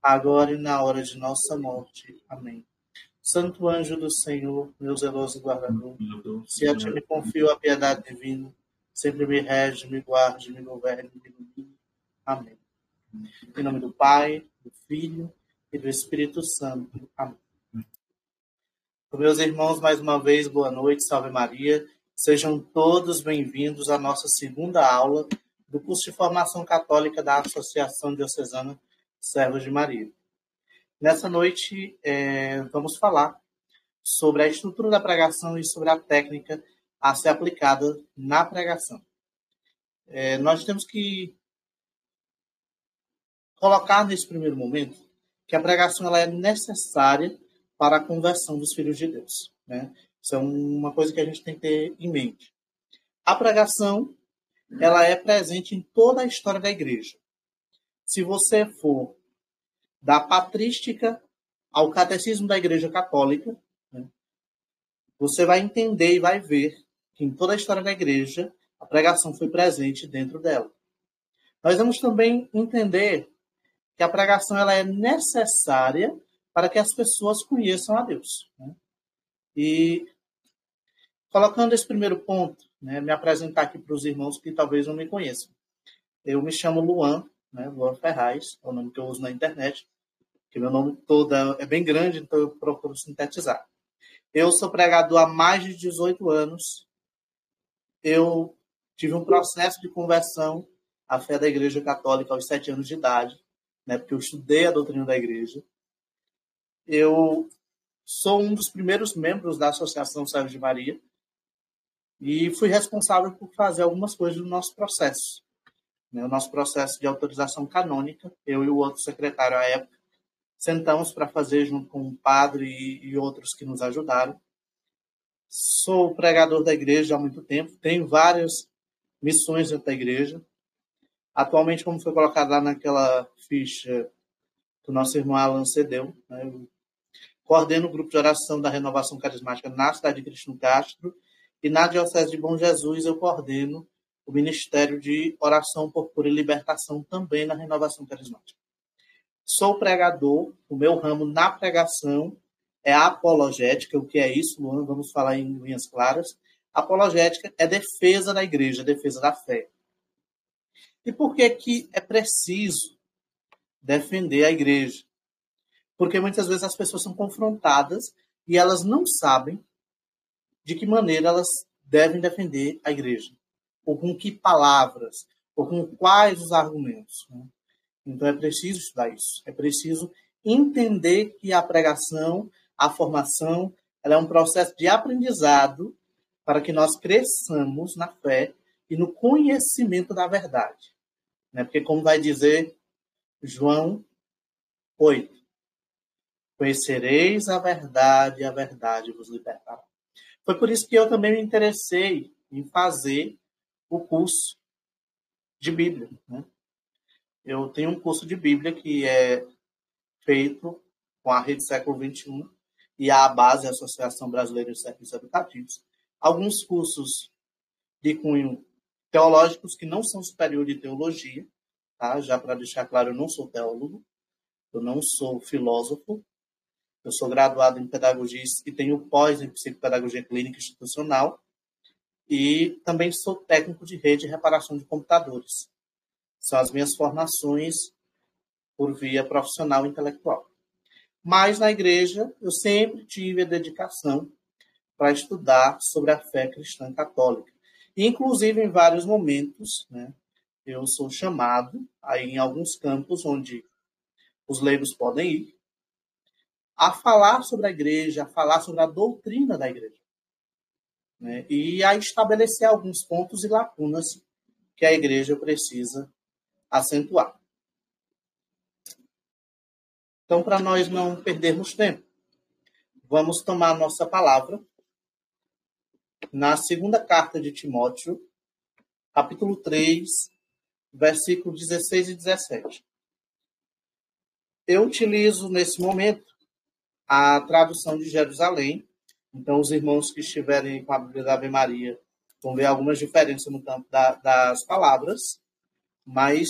agora e na hora de nossa morte. Amém. Santo anjo do Senhor, meu zeloso guardador, se a ti me confio a piedade divina, sempre me rege, me guarde, me governe, me ilumine. Amém. Em nome do Pai, do Filho e do Espírito Santo. Amém. Meus irmãos, mais uma vez, boa noite, salve Maria. Sejam todos bem-vindos à nossa segunda aula do curso de formação católica da Associação Diocesana Servos de Maria. Nessa noite, vamos falar sobre a estrutura da pregação e sobre a técnica a ser aplicada na pregação. Nós temos que colocar nesse primeiro momento que a pregação ela é necessária para a conversão dos filhos de Deus, né? Isso é uma coisa que a gente tem que ter em mente. A pregação ela é presente em toda a história da igreja. Se você for da patrística ao catecismo da Igreja Católica, né, você vai entender e vai ver que em toda a história da igreja a pregação foi presente dentro dela. Nós vamos também entender que a pregação ela é necessária para que as pessoas conheçam a Deus, né? E colocando esse primeiro ponto, né, me apresentar aqui para os irmãos que talvez não me conheçam. Eu me chamo Luan, né, Luan Ferraz, é o nome que eu uso na internet, porque meu nome todo é bem grande, então eu procuro sintetizar. Eu sou pregador há mais de 18 anos. Eu tive um processo de conversão à fé da Igreja Católica aos 7 anos de idade, né, porque eu estudei a doutrina da Igreja. Eu sou um dos primeiros membros da Associação Servos de Maria e fui responsável por fazer algumas coisas no nosso processo. O nosso processo de autorização canônica, eu e o outro secretário à época, sentamos para fazer junto com um padre e outros que nos ajudaram. Sou pregador da igreja há muito tempo, tenho várias missões dentro da igreja. Atualmente, como foi colocado lá naquela ficha que o nosso irmão Alan cedeu, né, eu coordeno o grupo de oração da Renovação Carismática na cidade de Cristino Castro e na Diocese de Bom Jesus eu coordeno o Ministério de Oração por Cura e Libertação também na Renovação Carismática. Sou pregador, o meu ramo na pregação é a apologética. O que é isso, Luan? Vamos falar em linhas claras. Apologética é defesa da igreja, defesa da fé. E por que é preciso defender a igreja? Porque muitas vezes as pessoas são confrontadas e elas não sabem de que maneira elas devem defender a igreja. Ou com que palavras, ou com quais os argumentos, né? Então é preciso estudar isso. É preciso entender que a pregação, a formação, ela é um processo de aprendizado para que nós cresçamos na fé e no conhecimento da verdade, né? Porque como vai dizer João 8, conhecereis a verdade vos libertará. Foi por isso que eu também me interessei em fazer o curso de Bíblia, né? Eu tenho um curso de Bíblia que é feito com a Rede Século XXI e a base a Associação Brasileira de Serviços Educativos. Alguns cursos de cunho teológicos que não são superior de teologia, tá? Já para deixar claro, eu não sou teólogo, eu não sou filósofo, eu sou graduado em pedagogia e tenho pós em psicopedagogia clínica institucional e também sou técnico de rede e reparação de computadores. São as minhas formações por via profissional e intelectual. Mas na igreja eu sempre tive a dedicação para estudar sobre a fé cristã católica. E, inclusive, em vários momentos, né, eu sou chamado, aí, em alguns campos onde os leigos podem ir, a falar sobre a igreja, a falar sobre a doutrina da igreja, né, e a estabelecer alguns pontos e lacunas que a igreja precisa acentuar. Então, para nós não perdermos tempo, vamos tomar nossa palavra na segunda carta de Timóteo, capítulo 3, versículos 16 e 17. Eu utilizo, nesse momento, a tradução de Jerusalém. Então, os irmãos que estiverem com a Bíblia da Ave Maria vão ver algumas diferenças no campo das palavras, mas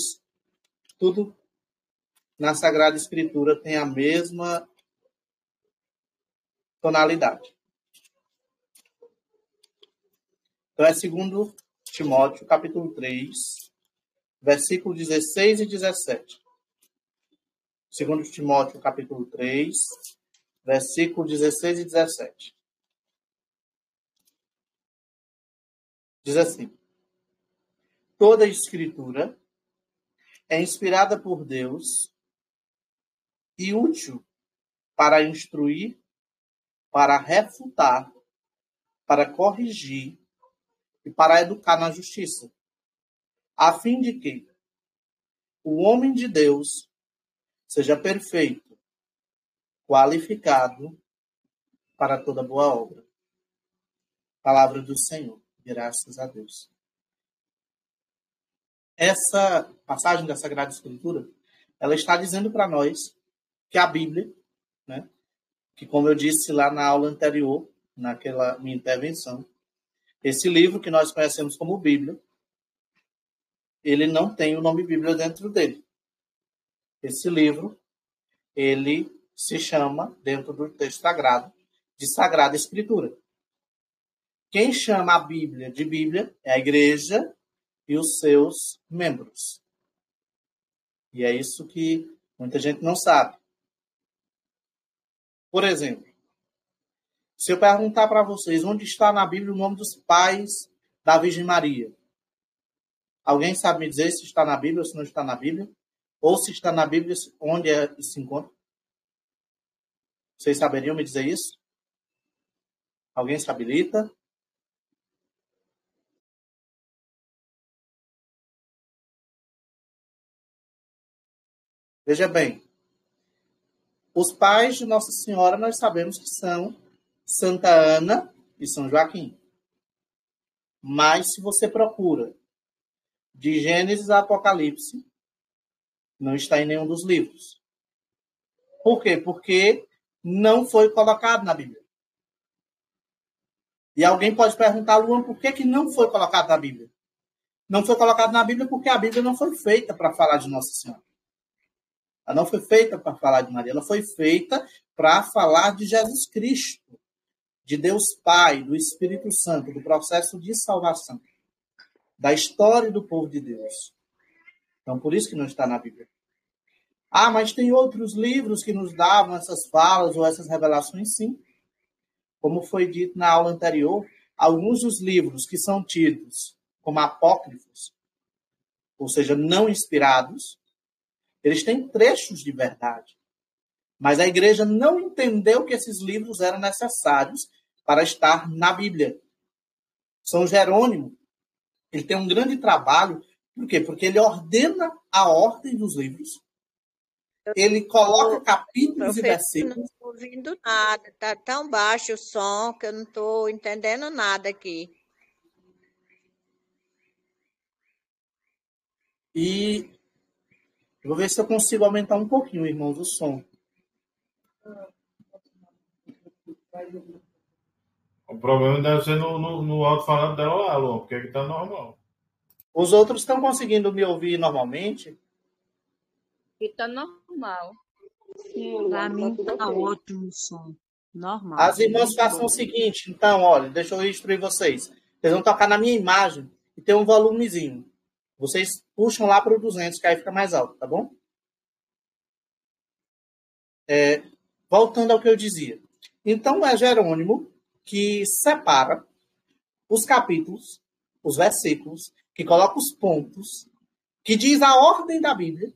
tudo na Sagrada Escritura têm a mesma tonalidade. Então, é 2 Timóteo, capítulo 3, versículos 16 e 17. 2 Timóteo, capítulo 3, versículos 16 e 17. Diz assim: toda a Escritura é inspirada por Deus e útil para instruir, para refutar, para corrigir e para educar na justiça, a fim de que o homem de Deus seja perfeito, qualificado para toda boa obra. Palavra do Senhor. Graças a Deus. Essa passagem da Sagrada Escritura, ela está dizendo para nós que a Bíblia, né, que como eu disse lá na aula anterior, naquela minha intervenção, esse livro que nós conhecemos como Bíblia, ele não tem o nome Bíblia dentro dele. Esse livro, ele se chama, dentro do texto sagrado, de Sagrada Escritura. Quem chama a Bíblia de Bíblia é a igreja e os seus membros. E é isso que muita gente não sabe. Por exemplo, se eu perguntar para vocês onde está na Bíblia o nome dos pais da Virgem Maria, alguém sabe me dizer se está na Bíblia ou se não está na Bíblia? Ou se está na Bíblia, onde se encontra? Vocês saberiam me dizer isso? Alguém se habilita? Veja bem, os pais de Nossa Senhora nós sabemos que são Santa Ana e São Joaquim. Mas se você procura de Gênesis a Apocalipse, não está em nenhum dos livros. Por quê? Porque não foi colocado na Bíblia. E alguém pode perguntar, Luan, por que não foi colocado na Bíblia? Não foi colocado na Bíblia porque a Bíblia não foi feita para falar de Nossa Senhora. Ela não foi feita para falar de Maria, ela foi feita para falar de Jesus Cristo, de Deus Pai, do Espírito Santo, do processo de salvação, da história do povo de Deus. Então, por isso que não está na Bíblia. Ah, mas tem outros livros que nos davam essas falas ou essas revelações? Sim. Como foi dito na aula anterior, alguns dos livros que são tidos como apócrifos, ou seja, não inspirados, eles têm trechos de verdade. Mas a igreja não entendeu que esses livros eram necessários para estar na Bíblia. São Jerônimo, ele tem um grande trabalho. Por quê? Porque ele ordena a ordem dos livros. Ele coloca capítulos e versículos. Eu não estou ouvindo nada. Está tão baixo o som que eu não estou entendendo nada aqui. E eu vou ver se eu consigo aumentar um pouquinho, irmãos, o som. O problema deve ser no alto-falante dela lá, Luan, porque aqui tá normal. Os outros estão conseguindo me ouvir normalmente? Aqui tá normal. Para mim tá ótimo o som. Normal. As irmãs façam o seguinte, então, olha, deixa eu instruir vocês. Vocês vão tocar na minha imagem e tem um volumezinho. Vocês puxam lá para o 200, que aí fica mais alto, tá bom? Voltando ao que eu dizia. Então, é Jerônimo que separa os capítulos, os versículos, que coloca os pontos, que diz a ordem da Bíblia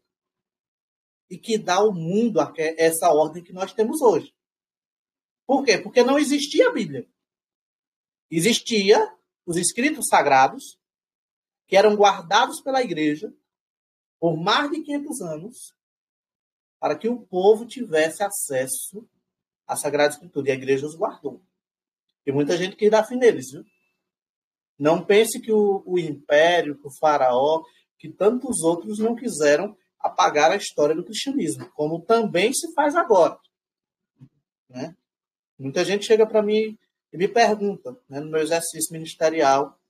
e que dá ao mundo essa ordem que nós temos hoje. Por quê? Porque não existia a Bíblia. Existia os escritos sagrados, que eram guardados pela igreja por mais de 500 anos, para que o povo tivesse acesso à Sagrada Escritura. E a igreja os guardou. E muita gente quis dar fim neles, viu? Não pense que o império, que o faraó, que tantos outros não quiseram apagar a história do cristianismo, como também se faz agora. Né? Muita gente chega para mim e me pergunta, né, no meu exercício ministerial,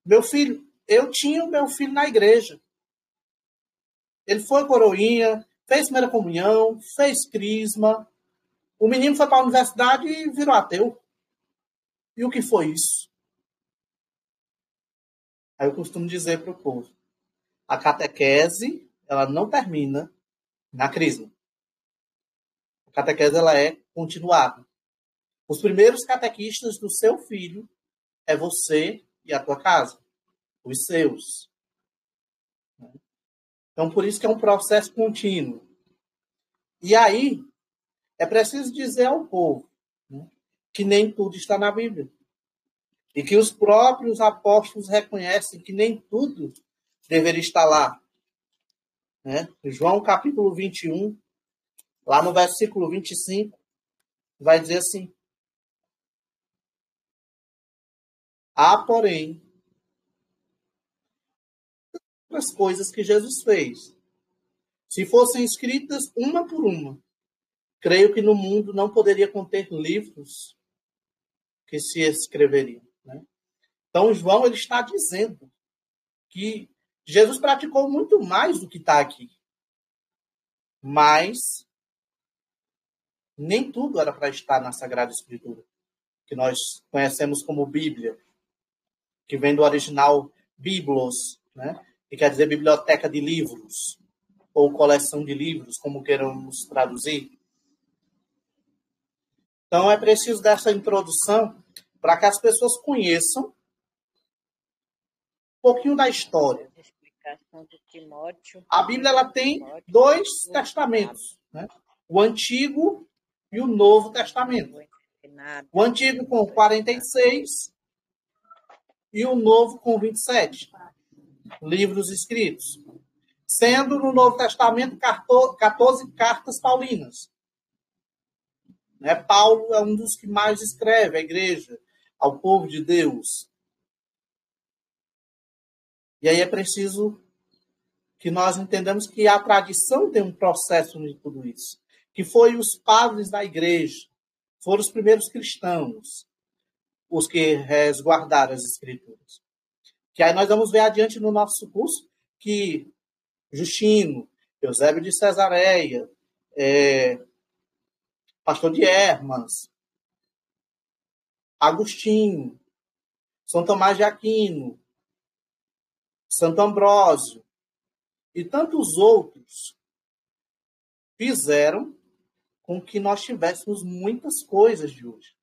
meu filho, eu tinha o meu filho na igreja. Ele foi coroinha, fez primeira comunhão, fez crisma. O menino foi para a universidade e virou ateu. E o que foi isso? Aí eu costumo dizer para o povo, a catequese, ela não termina na crisma. A catequese, ela é continuada. Os primeiros catequistas do seu filho é você e a tua casa, os seus. Então, por isso que é um processo contínuo. E aí, é preciso dizer ao povo, né, que nem tudo está na Bíblia. E que os próprios apóstolos reconhecem que nem tudo deveria estar lá. Né? João capítulo 21, lá no versículo 25, vai dizer assim: há, porém, outras coisas que Jesus fez. Se fossem escritas uma por uma, creio que no mundo não poderia conter livros que se escreveriam. Né? Então, João ele está dizendo que Jesus praticou muito mais do que está aqui. Mas nem tudo era para estar na Sagrada Escritura, que nós conhecemos como Bíblia, que vem do original biblos, né? Que quer dizer biblioteca de livros, ou coleção de livros, como queiramos traduzir. Então, é preciso dessa introdução para que as pessoas conheçam um pouquinho da história. Explicação de Timóteo. A Bíblia ela tem dois testamentos, né? O Antigo e o Novo Testamento. O Antigo com 46 e o Novo com 27 livros escritos. Sendo no Novo Testamento 14 cartas paulinas. Né? Paulo é um dos que mais escreve à igreja, ao povo de Deus. E aí é preciso que nós entendamos que a tradição tem um processo de tudo isso. Que foi os padres da igreja, foram os primeiros cristãos, os que resguardaram as escrituras. Que aí nós vamos ver adiante no nosso curso que Justino, Eusébio de Cesareia, Pastor de Hermas, Agostinho, São Tomás de Aquino, Santo Ambrósio e tantos outros fizeram com que nós tivéssemos muitas coisas de hoje.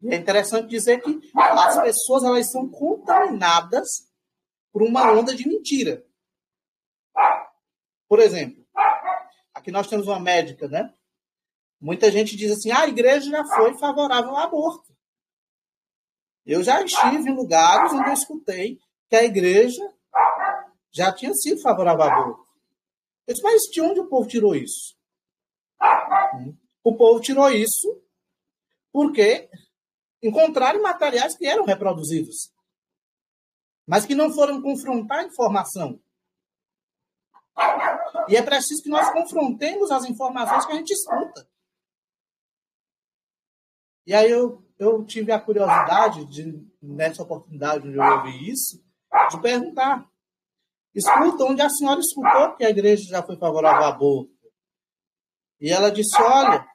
E é interessante dizer que as pessoas elas são contaminadas por uma onda de mentira. Por exemplo, aqui nós temos uma médica, né? Muita gente diz assim, a igreja já foi favorável ao aborto. Eu já estive em lugares onde eu escutei que a igreja já tinha sido favorável ao aborto. Eu disse, mas de onde o povo tirou isso? O povo tirou isso porque encontraram materiais que eram reproduzidos, mas que não foram confrontar a informação. E é preciso que nós confrontemos as informações que a gente escuta. E aí eu tive a curiosidade, nessa oportunidade onde eu ouvi isso, de perguntar. Escuta, onde a senhora escutou que a igreja já foi favorável ao aborto? E ela disse, olha,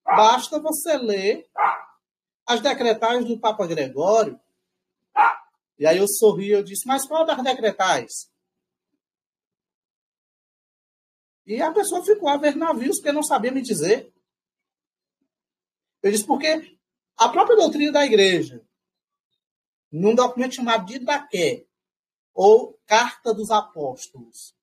basta você ler as decretais do Papa Gregório. E aí eu sorri e eu disse, mas qual das decretais? E a pessoa ficou a ver navios, porque não sabia me dizer. Eu disse, porque a própria doutrina da igreja, num documento chamado Didaqué, ou Carta dos Apóstolos,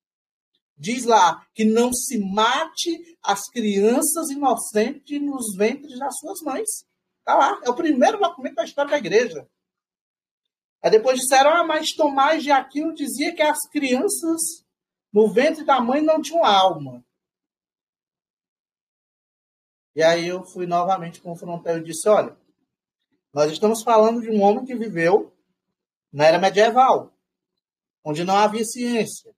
diz lá que não se mate as crianças inocentes nos ventres das suas mães. Está lá, é o primeiro documento da história da igreja. Aí depois disseram, mas Tomás de Aquino dizia que as crianças no ventre da mãe não tinham alma. E aí eu fui novamente confrontar e disse, olha, nós estamos falando de um homem que viveu na era medieval, onde não havia ciência,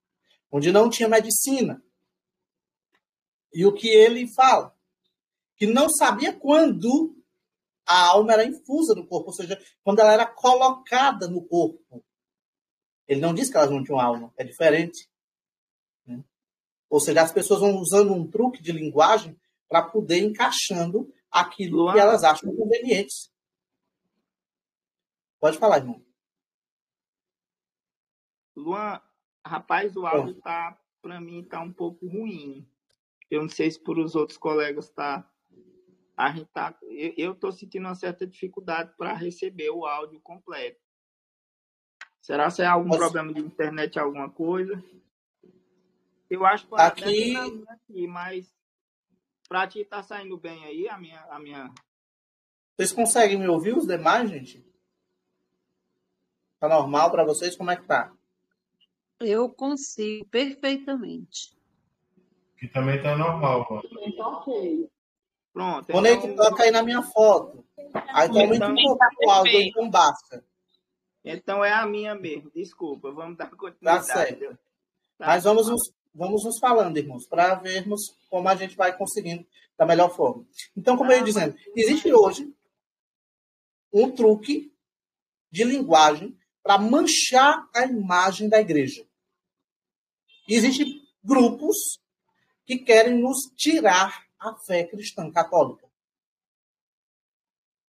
onde não tinha medicina. E o que ele fala? Que não sabia quando a alma era infusa no corpo, ou seja, quando ela era colocada no corpo. Ele não diz que elas não tinham alma, é diferente. Ou seja, as pessoas vão usando um truque de linguagem para poder encaixando aquilo que elas acham conveniente. Pode falar, irmão. Luan, rapaz, o áudio tá, para mim, tá um pouco ruim. Eu não sei se para os outros colegas tá. A gente tá. Eu tô sentindo uma certa dificuldade para receber o áudio completo. Será que é algum problema de internet, alguma coisa? Eu acho que pode até ser na minha aqui, mas para ti tá saindo bem aí a minha. Vocês conseguem me ouvir os demais, gente? Tá normal para vocês? Como é que tá? Eu consigo perfeitamente. Que também tá normal, pô. Pronto. Quando ele toca aí na minha foto. Aí tá muito o áudio, então basta. Então é a minha mesmo, desculpa. Vamos dar continuidade. Tá certo. Mas vamos nos falando, irmãos, para vermos como a gente vai conseguindo da melhor forma. Então, como eu ia dizendo, existe hoje um truque de linguagem para manchar a imagem da igreja. Existem grupos que querem nos tirar a fé cristã católica.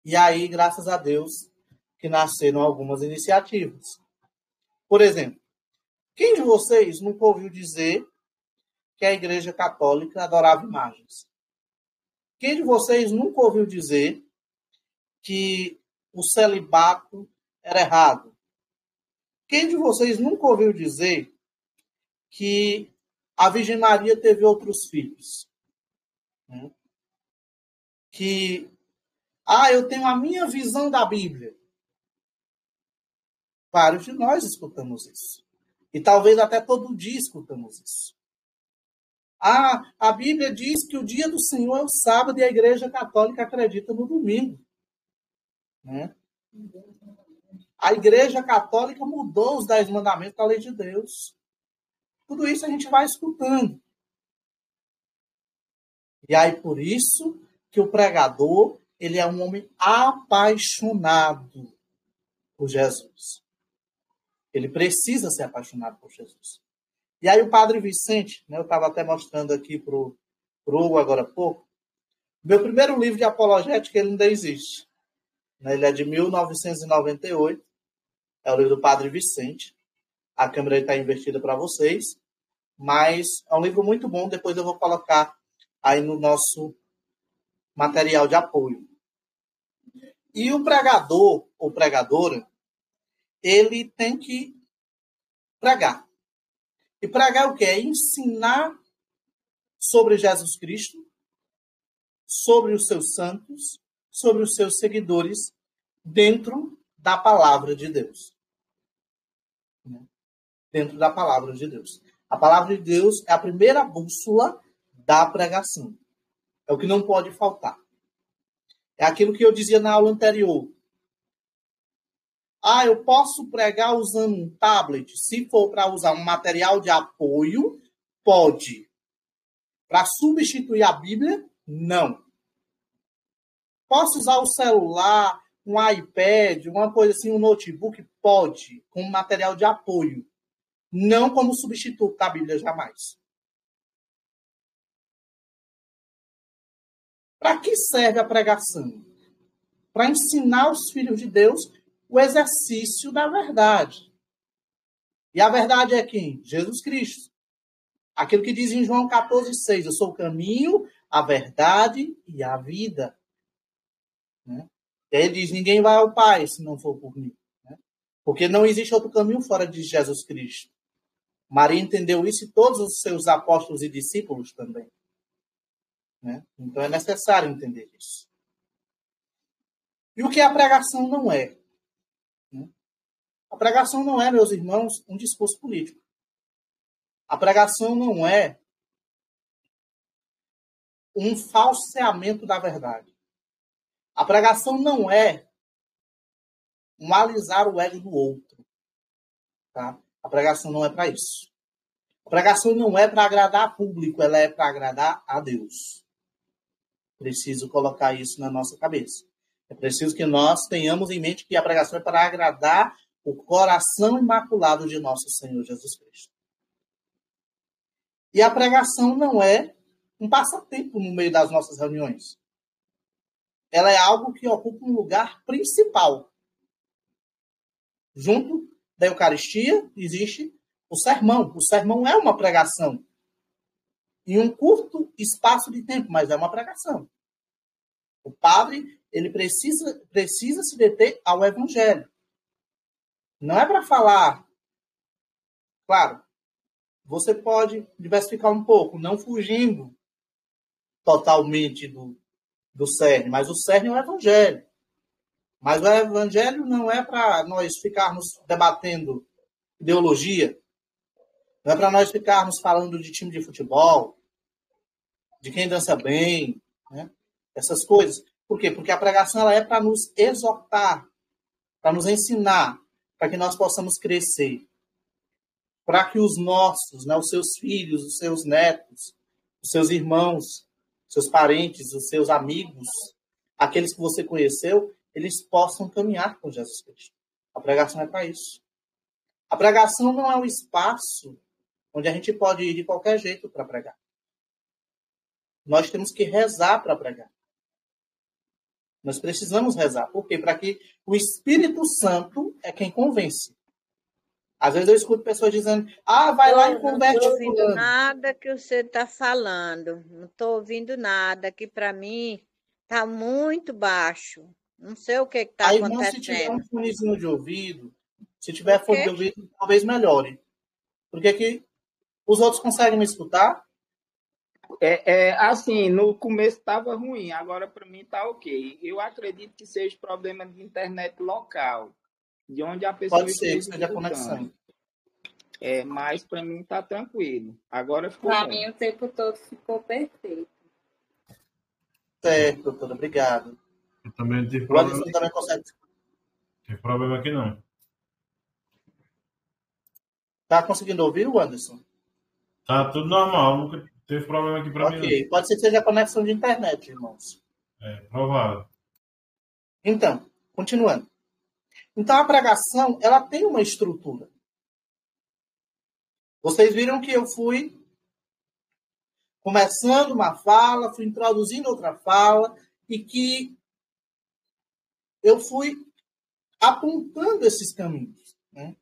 E aí, graças a Deus, que nasceram algumas iniciativas. Por exemplo, quem de vocês nunca ouviu dizer que a Igreja Católica adorava imagens? Quem de vocês nunca ouviu dizer que o celibato era errado? Quem de vocês nunca ouviu dizer que a Virgem Maria teve outros filhos? Que, eu tenho a minha visão da Bíblia. Vários de nós escutamos isso. E talvez até todo dia escutamos isso. A Bíblia diz que o dia do Senhor é o sábado e a Igreja Católica acredita no domingo. Né? A Igreja Católica mudou os 10 mandamentos da lei de Deus. Tudo isso a gente vai escutando. E aí, por isso que o pregador, ele é um homem apaixonado por Jesus. Ele precisa ser apaixonado por Jesus. E aí o Padre Vicente, né, eu estava até mostrando aqui para o Hugo agora há pouco, meu primeiro livro de apologética, ele ainda existe. Né, ele é de 1998, é o livro do Padre Vicente. A câmera está invertida para vocês, mas é um livro muito bom, depois eu vou colocar aí no nosso material de apoio. E o pregador ou pregadora, ele tem que pregar. E pregar o quê? É ensinar sobre Jesus Cristo, sobre os seus santos, sobre os seus seguidores, dentro da palavra de Deus. Dentro da palavra de Deus. A palavra de Deus é a primeira bússola da pregação. É o que não pode faltar. É aquilo que eu dizia na aula anterior. Eu posso pregar usando um tablet? Se for para usar um material de apoio, pode. Para substituir a Bíblia, não. Posso usar o celular, um iPad, uma coisa assim, um notebook? Pode, como material de apoio. Não como substituto da Bíblia, jamais. Para que serve a pregação? Para ensinar os filhos de Deus o exercício da verdade. E a verdade é quem? Jesus Cristo. Aquilo que diz em João 14,6, eu sou o caminho, a verdade e a vida. Né? E aí ele diz, ninguém vai ao Pai se não for por mim. Né? Porque não existe outro caminho fora de Jesus Cristo. Maria entendeu isso e todos os seus apóstolos e discípulos também. Né? Então é necessário entender isso. E o que a pregação não é? A pregação não é, meus irmãos, um discurso político. A pregação não é um falseamento da verdade. A pregação não é um alisar o ego do outro. Tá? A pregação não é para isso. A pregação não é para agradar público, ela é para agradar a Deus. Preciso colocar isso na nossa cabeça. É preciso que nós tenhamos em mente que a pregação é para agradar o coração imaculado de nosso Senhor Jesus Cristo. E a pregação não é um passatempo no meio das nossas reuniões. Ela é algo que ocupa um lugar principal. Junto da Eucaristia existe o sermão. O sermão é uma pregação. Em um curto espaço de tempo, mas é uma pregação. O padre, ele precisa se deter ao evangelho. Não é para falar. Claro, você pode diversificar um pouco, não fugindo totalmente do cerne, mas o cerne é o evangelho. Mas o evangelho não é para nós ficarmos debatendo ideologia, não é para nós ficarmos falando de time de futebol, de quem dança bem, né? Essas coisas. Por quê? Porque a pregação ela é para nos exortar, para nos ensinar, para que nós possamos crescer, para que os nossos, né, os seus filhos, os seus netos, os seus irmãos, seus parentes, os seus amigos, aqueles que você conheceu, eles possam caminhar com Jesus Cristo. A pregação é para isso. A pregação não é um espaço onde a gente pode ir de qualquer jeito para pregar. Nós temos que rezar para pregar. Nós precisamos rezar. Por quê? Para que o Espírito Santo é quem convence. Às vezes eu escuto pessoas dizendo, vai lá e converte. Não estou ouvindo nada que você está falando. Não estou ouvindo nada, que para mim está muito baixo. Não sei o que está acontecendo. Aí, se tiver um fonezinho de ouvido, se tiver fone de ouvido, talvez melhore. Porque aqui os outros conseguem me escutar? Assim, no começo estava ruim, agora para mim está ok. Eu acredito que seja problema de internet local, de onde a pessoa pode ser, que seja a conexão. Mas para mim está tranquilo. Agora ficou Para mim o tempo todo ficou perfeito. Certo, doutora, obrigado. Eu também tive O problema. Anderson também consegue. Tem problema aqui não. Tá conseguindo ouvir, o Anderson? Tá tudo normal, nunca teve problema aqui para mim. Ok, pode ser que seja a conexão de internet, irmãos. Provável. Então, continuando. Então, a pregação, ela tem uma estrutura. Vocês viram que eu fui começando uma fala, fui introduzindo outra fala, e que eu fui apontando esses caminhos, né?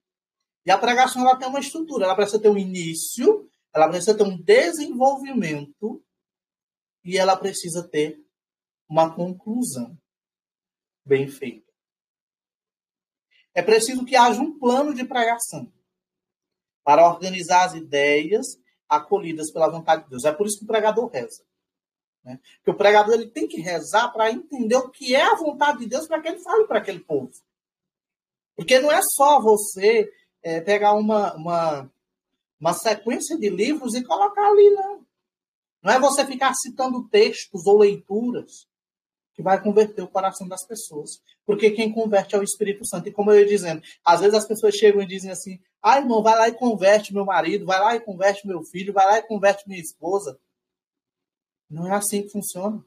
E a pregação, ela tem uma estrutura, ela precisa ter um início, ela precisa ter um desenvolvimento, e ela precisa ter uma conclusão bem feita. É preciso que haja um plano de pregação para organizar as ideias acolhidas pela vontade de Deus. É por isso que o pregador reza, né? Porque o pregador ele tem que rezar para entender o que é a vontade de Deus para que ele fale para aquele povo. Porque não é só você pegar uma sequência de livros e colocar ali, não. Não é você ficar citando textos ou leituras que vai converter o coração das pessoas. Porque quem converte é o Espírito Santo. E como eu ia dizendo, às vezes as pessoas chegam e dizem assim, irmão, vai lá e converte meu marido, vai lá e converte meu filho, vai lá e converte minha esposa. Não é assim que funciona.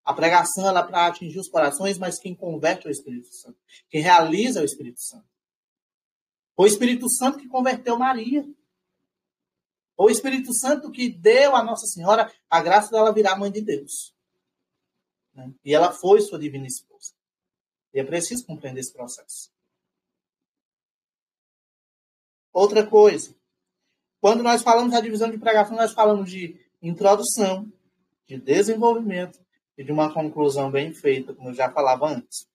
A pregação ela é para atingir os corações, mas quem converte é o Espírito Santo. Quem realiza é o Espírito Santo. Foi o Espírito Santo que converteu Maria. Foi o Espírito Santo que deu a Nossa Senhora a graça dela virar mãe de Deus. Né? E ela foi sua divina esposa. E é preciso compreender esse processo. Outra coisa. Quando nós falamos da divisão de pregação, nós falamos de introdução, de desenvolvimento e de uma conclusão bem feita, como eu já falava antes.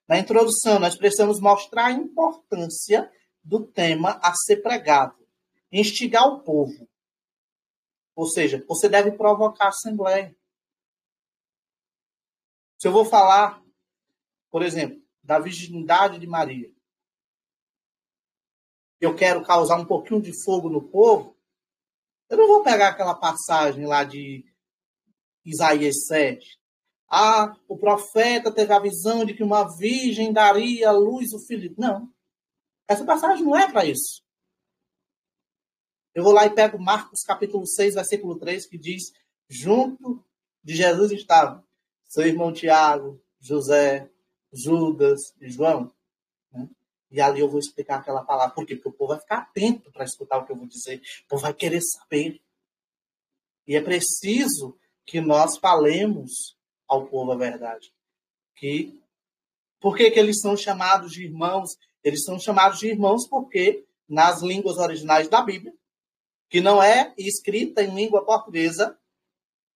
Na introdução, nós precisamos mostrar a importância do tema a ser pregado. Instigar o povo. Ou seja, você deve provocar a assembleia. Se eu vou falar, por exemplo, da virgindade de Maria, eu quero causar um pouquinho de fogo no povo, eu não vou pegar aquela passagem lá de Isaías 7. O profeta teve a visão de que uma virgem daria à luz o filho. Não. Essa passagem não é para isso. Eu vou lá e pego Marcos capítulo 6, versículo 3, que diz, junto de Jesus estavam seu irmão Tiago, José, Judas e João. Né? E ali eu vou explicar aquela palavra. Por quê? Porque o povo vai ficar atento para escutar o que eu vou dizer. O povo vai querer saber. E é preciso que nós falemos ao povo a verdade. Por que eles são chamados de irmãos? Eles são chamados de irmãos porque, nas línguas originais da Bíblia, que não é escrita em língua portuguesa,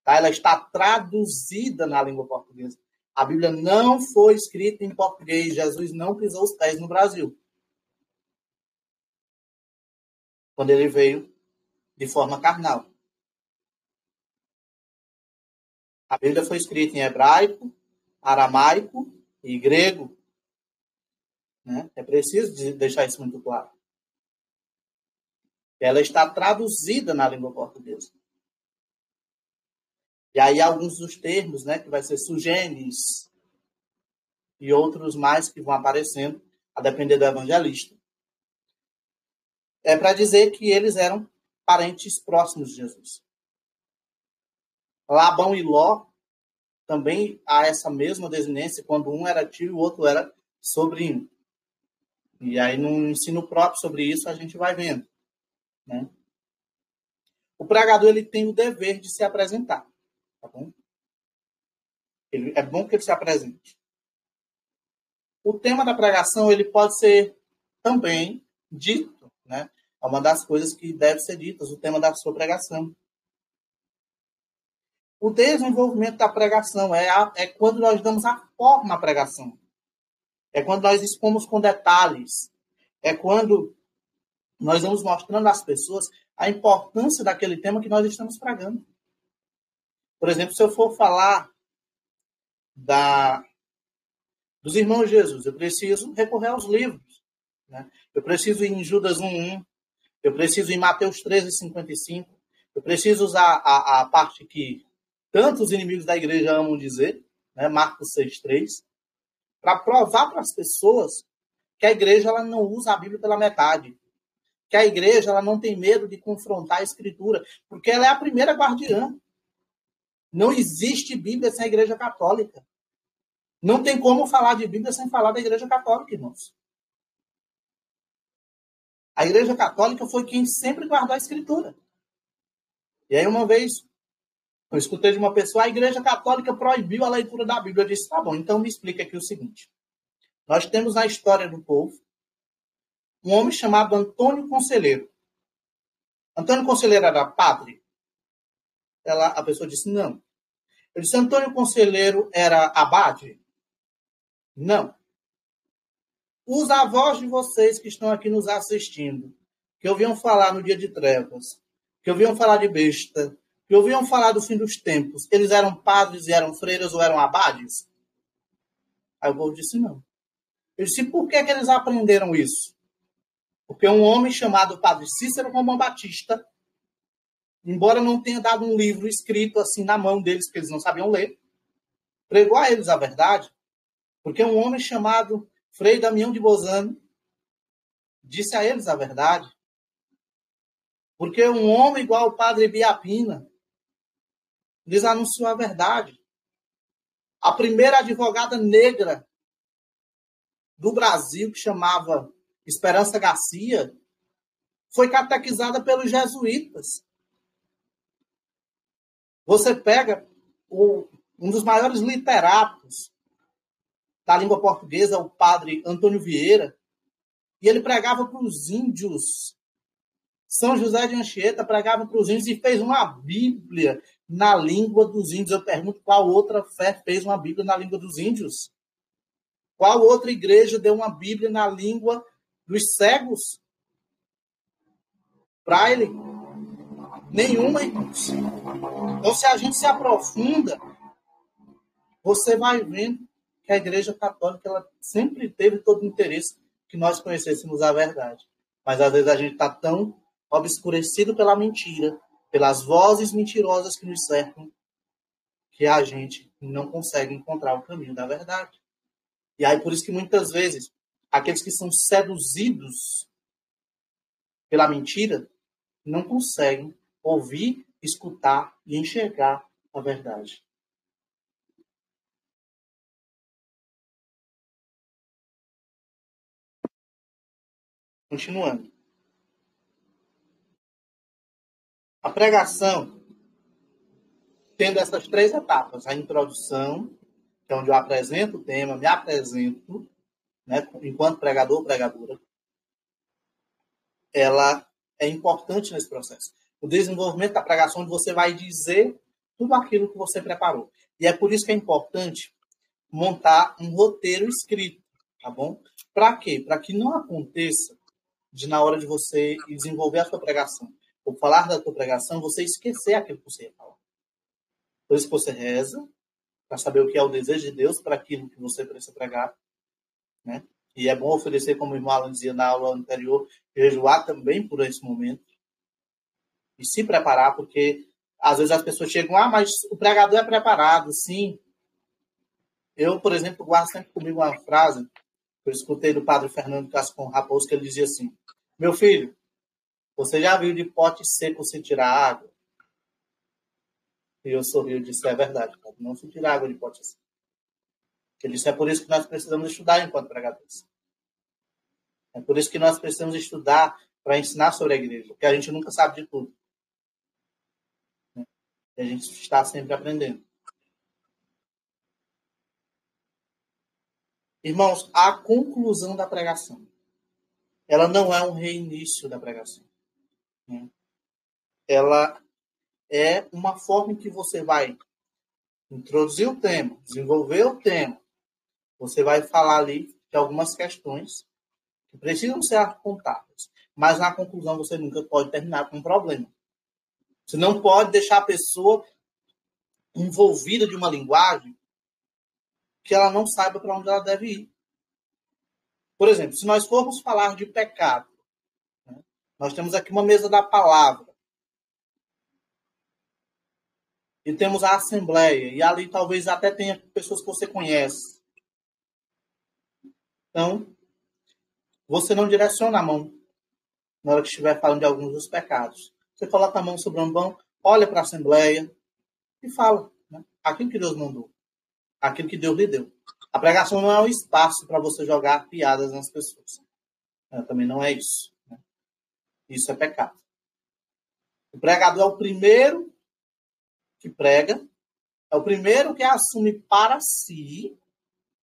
tá? Ela está traduzida na língua portuguesa. A Bíblia não foi escrita em português. Jesus não pisou os pés no Brasil. Quando ele veio de forma carnal. A Bíblia foi escrita em hebraico, aramaico e grego. Né? É preciso deixar isso muito claro. Ela está traduzida na língua portuguesa. E aí alguns dos termos, né, que vai ser sugenes e outros mais que vão aparecendo, a depender do evangelista. É para dizer que eles eram parentes próximos de Jesus. Labão e Ló também há essa mesma desinência quando um era tio e o outro era sobrinho. E aí no ensino próprio sobre isso a gente vai vendo. Né? O pregador ele tem o dever de se apresentar. Tá bom? É bom que ele se apresente. O tema da pregação ele pode ser também dito. Né? É uma das coisas que deve ser ditas, o tema da sua pregação. O desenvolvimento da pregação é quando nós damos a forma à pregação. É quando nós expomos com detalhes. É quando nós vamos mostrando às pessoas a importância daquele tema que nós estamos pregando. Por exemplo, se eu for falar dos irmãos de Jesus, eu preciso recorrer aos livros. Né? Eu preciso ir em Judas 1:1. Eu preciso ir em Mateus 13:55. Eu preciso usar a parte que tantos inimigos da igreja amam dizer, né? Marcos 6:3, para provar para as pessoas que a igreja ela não usa a Bíblia pela metade. Que a igreja ela não tem medo de confrontar a Escritura, porque ela é a primeira guardiã. Não existe Bíblia sem a Igreja Católica. Não tem como falar de Bíblia sem falar da Igreja Católica, irmãos. A Igreja Católica foi quem sempre guardou a Escritura. E aí, uma vez, eu escutei de uma pessoa, a Igreja Católica proibiu a leitura da Bíblia. Eu disse, tá bom, então me explica aqui o seguinte. Nós temos na história do povo um homem chamado Antônio Conselheiro. Antônio Conselheiro era padre? A pessoa disse, não. Eu disse, Antônio Conselheiro era abade? Não. Os avós de vocês que estão aqui nos assistindo, que ouviam falar no dia de trevas, que ouviam falar de besta, que ouviam falar do fim dos tempos, eles eram padres e eram freiras ou eram abades? Aí o povo disse, não. Eu disse, por que eles aprenderam isso? Porque um homem chamado Padre Cícero Romão Batista, embora não tenha dado um livro escrito assim na mão deles, que eles não sabiam ler, pregou a eles a verdade, porque um homem chamado Frei Damião de Bozano disse a eles a verdade, porque um homem igual o Padre Biapina lhes anunciou a verdade. A primeira advogada negra do Brasil, que chamava Esperança Garcia, foi catequizada pelos jesuítas. Você pega um dos maiores literatos da língua portuguesa, o padre Antônio Vieira, e ele pregava para os índios. São José de Anchieta pregava para os índios e fez uma Bíblia na língua dos índios. Eu pergunto, qual outra fé fez uma Bíblia na língua dos índios? Qual outra igreja deu uma Bíblia na língua dos cegos? Braille? Nenhuma, irmãos. Então, se a gente se aprofunda, você vai vendo que a Igreja Católica ela sempre teve todo o interesse que nós conhecêssemos a verdade. Mas, às vezes, a gente está tão obscurecido pela mentira, pelas vozes mentirosas que nos cercam, que a gente não consegue encontrar o caminho da verdade. E aí, por isso que, muitas vezes, aqueles que são seduzidos pela mentira não conseguem ouvir, escutar e enxergar a verdade. Continuando. A pregação, tendo essas 3 etapas, a introdução, que é onde eu apresento o tema, me apresento, né, enquanto pregador ou pregadora, ela é importante nesse processo. O desenvolvimento da pregação, onde você vai dizer tudo aquilo que você preparou. E é por isso que é importante montar um roteiro escrito, tá bom? Para quê? Para que não aconteça de, na hora de você desenvolver a sua pregação, ou falar da sua pregação, você esquecer aquilo que você ia falar. Por isso que você reza, para saber o que é o desejo de Deus para aquilo que você precisa pregar, né? E é bom oferecer, como o irmão Alan dizia na aula anterior, jejuar também por esse momento. E se preparar, porque às vezes as pessoas chegam, mas o pregador é preparado, sim. Eu, por exemplo, guardo sempre comigo uma frase que eu escutei do padre Fernando Cascon Raposo, que ele dizia assim: meu filho, você já viu de pote seco se tirar água? E eu sorri e disse: é verdade, não se tira água de pote seco. Ele disse: é por isso que nós precisamos estudar enquanto pregadores. É por isso que nós precisamos estudar para ensinar sobre a igreja, porque a gente nunca sabe de tudo. E a gente está sempre aprendendo. Irmãos, a conclusão da pregação, ela não é um reinício da pregação. Né? Ela é uma forma em que você vai introduzir o tema, desenvolver o tema. Você vai falar ali de algumas questões que precisam ser apontadas. Mas na conclusão você nunca pode terminar com um problema. Você não pode deixar a pessoa envolvida de uma linguagem que ela não saiba para onde ela deve ir. Por exemplo, se nós formos falar de pecado, né, nós temos aqui uma mesa da palavra. E temos a assembleia. E ali talvez até tenha pessoas que você conhece. Então, você não direciona a mão na hora que estiver falando de alguns dos pecados. Você coloca a mão sobre o ombro, olha para a assembleia e fala, né, aquilo que Deus mandou. Aquilo que Deus lhe deu. A pregação não é um espaço para você jogar piadas nas pessoas. Também não é isso. Né? Isso é pecado. O pregador é o primeiro que prega, é o primeiro que assume para si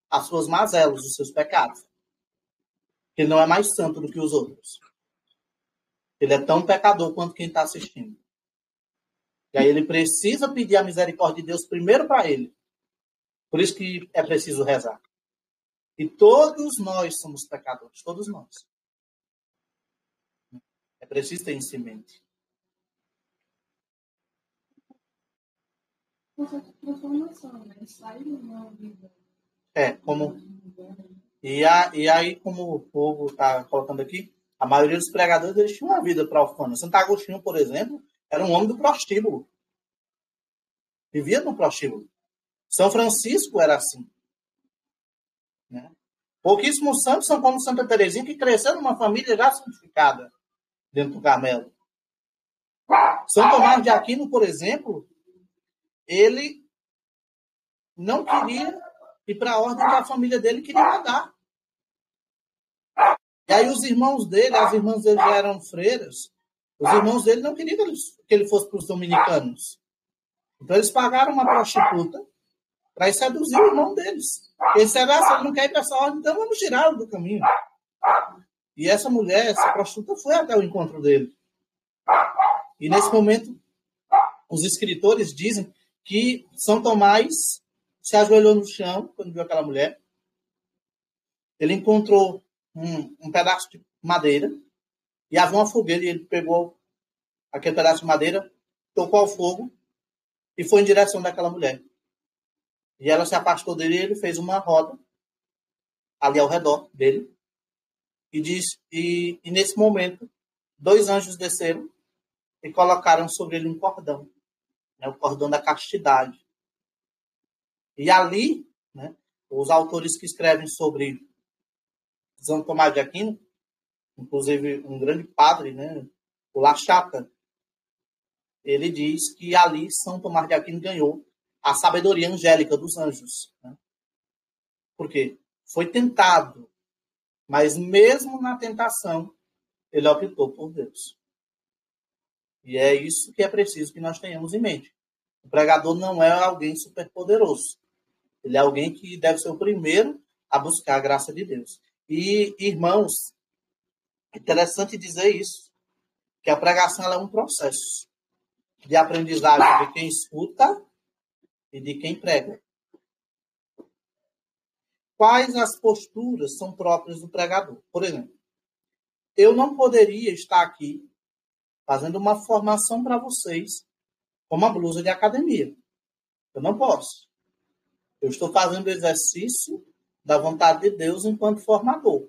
as suas mazelas, os seus pecados. Ele não é mais santo do que os outros. Ele é tão pecador quanto quem está assistindo. E aí ele precisa pedir a misericórdia de Deus primeiro para ele. Por isso que é preciso rezar. E todos nós somos pecadores. Todos nós. É preciso ter isso em mente. Como... E aí, como o povo está colocando aqui, a maioria dos pregadores eles tinham uma vida profana. Santo Agostinho, por exemplo, era um homem do prostíbulo. Vivia no prostíbulo. São Francisco era assim. Né? Pouquíssimos santos são como Santa Teresinha, que cresceu numa família já santificada dentro do Carmelo. São Tomás de Aquino, por exemplo, ele não queria ir para a ordem que a família dele queria mandar. E aí os irmãos dele, as irmãs dele já eram freiras, os irmãos dele não queriam que ele fosse para os dominicanos. Então eles pagaram uma prostituta para seduzir o irmão deles. Ele disse: se ele não quer ir para essa ordem, então vamos tirá-lo do caminho. E essa mulher, essa prostituta, foi até o encontro dele. E nesse momento, os escritores dizem que São Tomás se ajoelhou no chão quando viu aquela mulher. Ele encontrou um pedaço de madeira e havia uma fogueira, e ele pegou aquele pedaço de madeira, tocou ao fogo e foi em direção daquela mulher. E ela se afastou dele e ele fez uma roda ali ao redor dele. E nesse momento, 2 anjos desceram e colocaram sobre ele um cordão. Né, o cordão da castidade. E ali, né, os autores que escrevem sobre São Tomás de Aquino, inclusive um grande padre, né, o La Chata, ele diz que ali São Tomás de Aquino ganhou a sabedoria angélica dos anjos. Né? Por quê? Foi tentado, mas mesmo na tentação, ele optou por Deus. E é isso que é preciso que nós tenhamos em mente. O pregador não é alguém superpoderoso. Ele é alguém que deve ser o primeiro a buscar a graça de Deus. E, irmãos, é interessante dizer isso, que a pregação ela é um processo de aprendizagem de quem escuta e de quem prega. Quais as posturas são próprias do pregador? Por exemplo, eu não poderia estar aqui fazendo uma formação para vocês com uma blusa de academia. Eu não posso. Eu estou fazendo o exercício da vontade de Deus enquanto formador.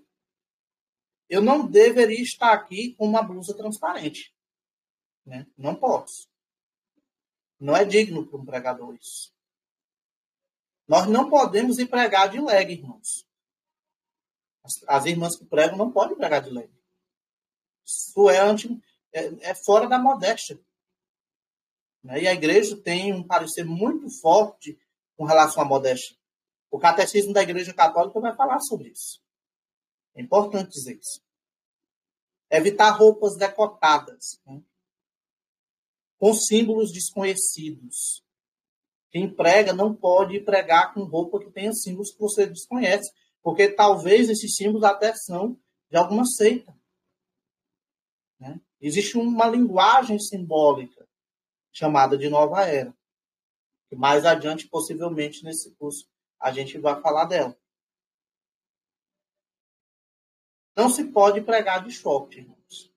Eu não deveria estar aqui com uma blusa transparente. Né? Não posso. Não é digno para um pregador isso. Nós não podemos ir pregar de leg, irmãos. As irmãs que pregam não podem pregar de leg. Isso é fora da modéstia. Né? E a igreja tem um parecer muito forte com relação à modéstia. O catecismo da Igreja Católica vai falar sobre isso. É importante dizer isso. Evitar roupas decotadas, né? Com símbolos desconhecidos. Quem prega não pode pregar com roupa que tenha símbolos que você desconhece, porque talvez esses símbolos até são de alguma seita. Né? Existe uma linguagem simbólica chamada de Nova Era. Que mais adiante, possivelmente, nesse curso, a gente vai falar dela. Não se pode pregar de short, irmãos.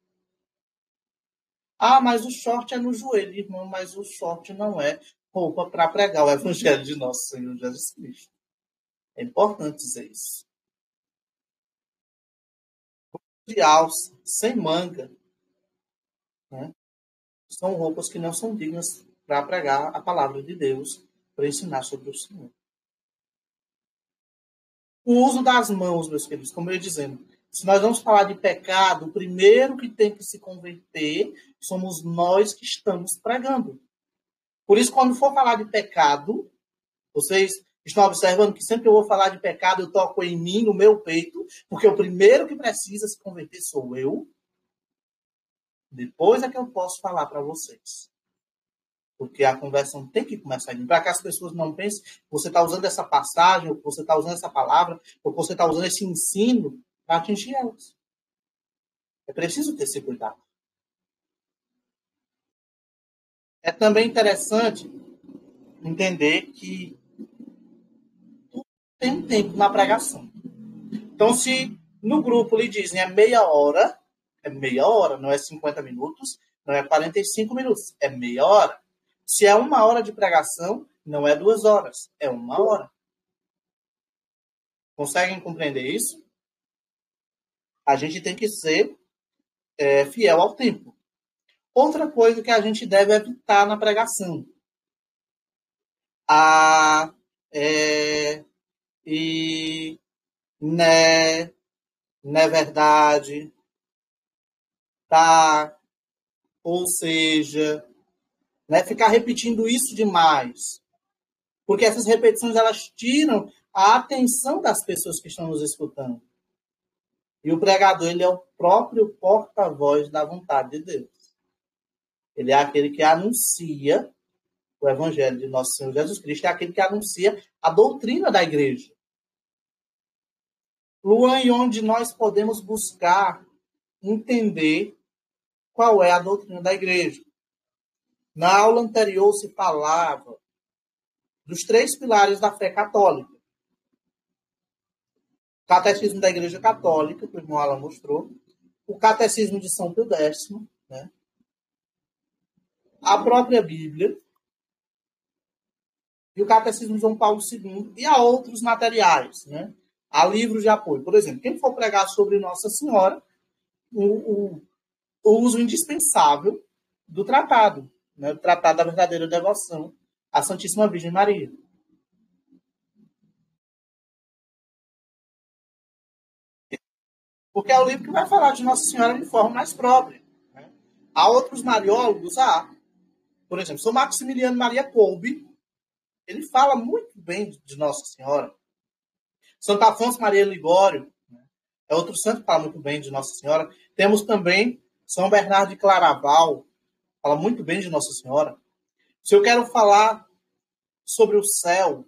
Ah, mas o short é no joelho, irmão, mas o short não é roupa para pregar o evangelho de nosso Senhor Jesus Cristo. É importante dizer isso. De alça, sem manga, né? São roupas que não são dignas para pregar a palavra de Deus, para ensinar sobre o Senhor. O uso das mãos, meus queridos, como eu ia dizendo, se nós vamos falar de pecado, o primeiro que tem que se converter somos nós que estamos pregando. Por isso, quando for falar de pecado, vocês estão observando que sempre que eu vou falar de pecado, eu toco em mim, no meu peito, porque o primeiro que precisa se converter sou eu. Depois é que eu posso falar para vocês. Porque a conversão tem que começar em mim. Para que as pessoas não pensem que você está usando essa passagem, ou que você está usando essa palavra, ou que você está usando esse ensino para atingir elas. É preciso ter esse cuidado. É também interessante entender que tudo tem um tempo na pregação. Então, se no grupo lhe dizem é meia hora, não é 50 minutos, não é 45 minutos, é meia hora. Se é 1 hora de pregação, não é 2 horas, é 1 hora. Conseguem compreender isso? A gente tem que ser fiel ao tempo. Outra coisa que a gente deve evitar na pregação. Não é verdade, tá, ou seja, né, ficar repetindo isso demais. Porque essas repetições, elas tiram a atenção das pessoas que estão nos escutando. E o pregador, ele é o próprio porta-voz da vontade de Deus. Ele é aquele que anuncia o evangelho de nosso Senhor Jesus Cristo, é aquele que anuncia a doutrina da igreja. Luan, e onde nós podemos buscar entender qual é a doutrina da igreja. Na aula anterior se falava dos 3 pilares da fé católica. O Catecismo da Igreja Católica, que o irmão Alan mostrou, o Catecismo de São Pio X, né? A própria Bíblia, e o Catecismo de João Paulo II, e há outros materiais, né? Há livros de apoio. Por exemplo, quem for pregar sobre Nossa Senhora, o uso indispensável do tratado, né? O Tratado da Verdadeira Devoção à Santíssima Virgem Maria. Porque é o livro que vai falar de Nossa Senhora de forma mais própria. Né? Há outros mariólogos, por exemplo, São Maximiliano Maria Kolbe, ele fala muito bem de Nossa Senhora. Santo Afonso Maria Ligório, né? é outro santo que fala muito bem de Nossa Senhora. Temos também São Bernardo de Claraval, fala muito bem de Nossa Senhora. Se eu quero falar sobre o céu,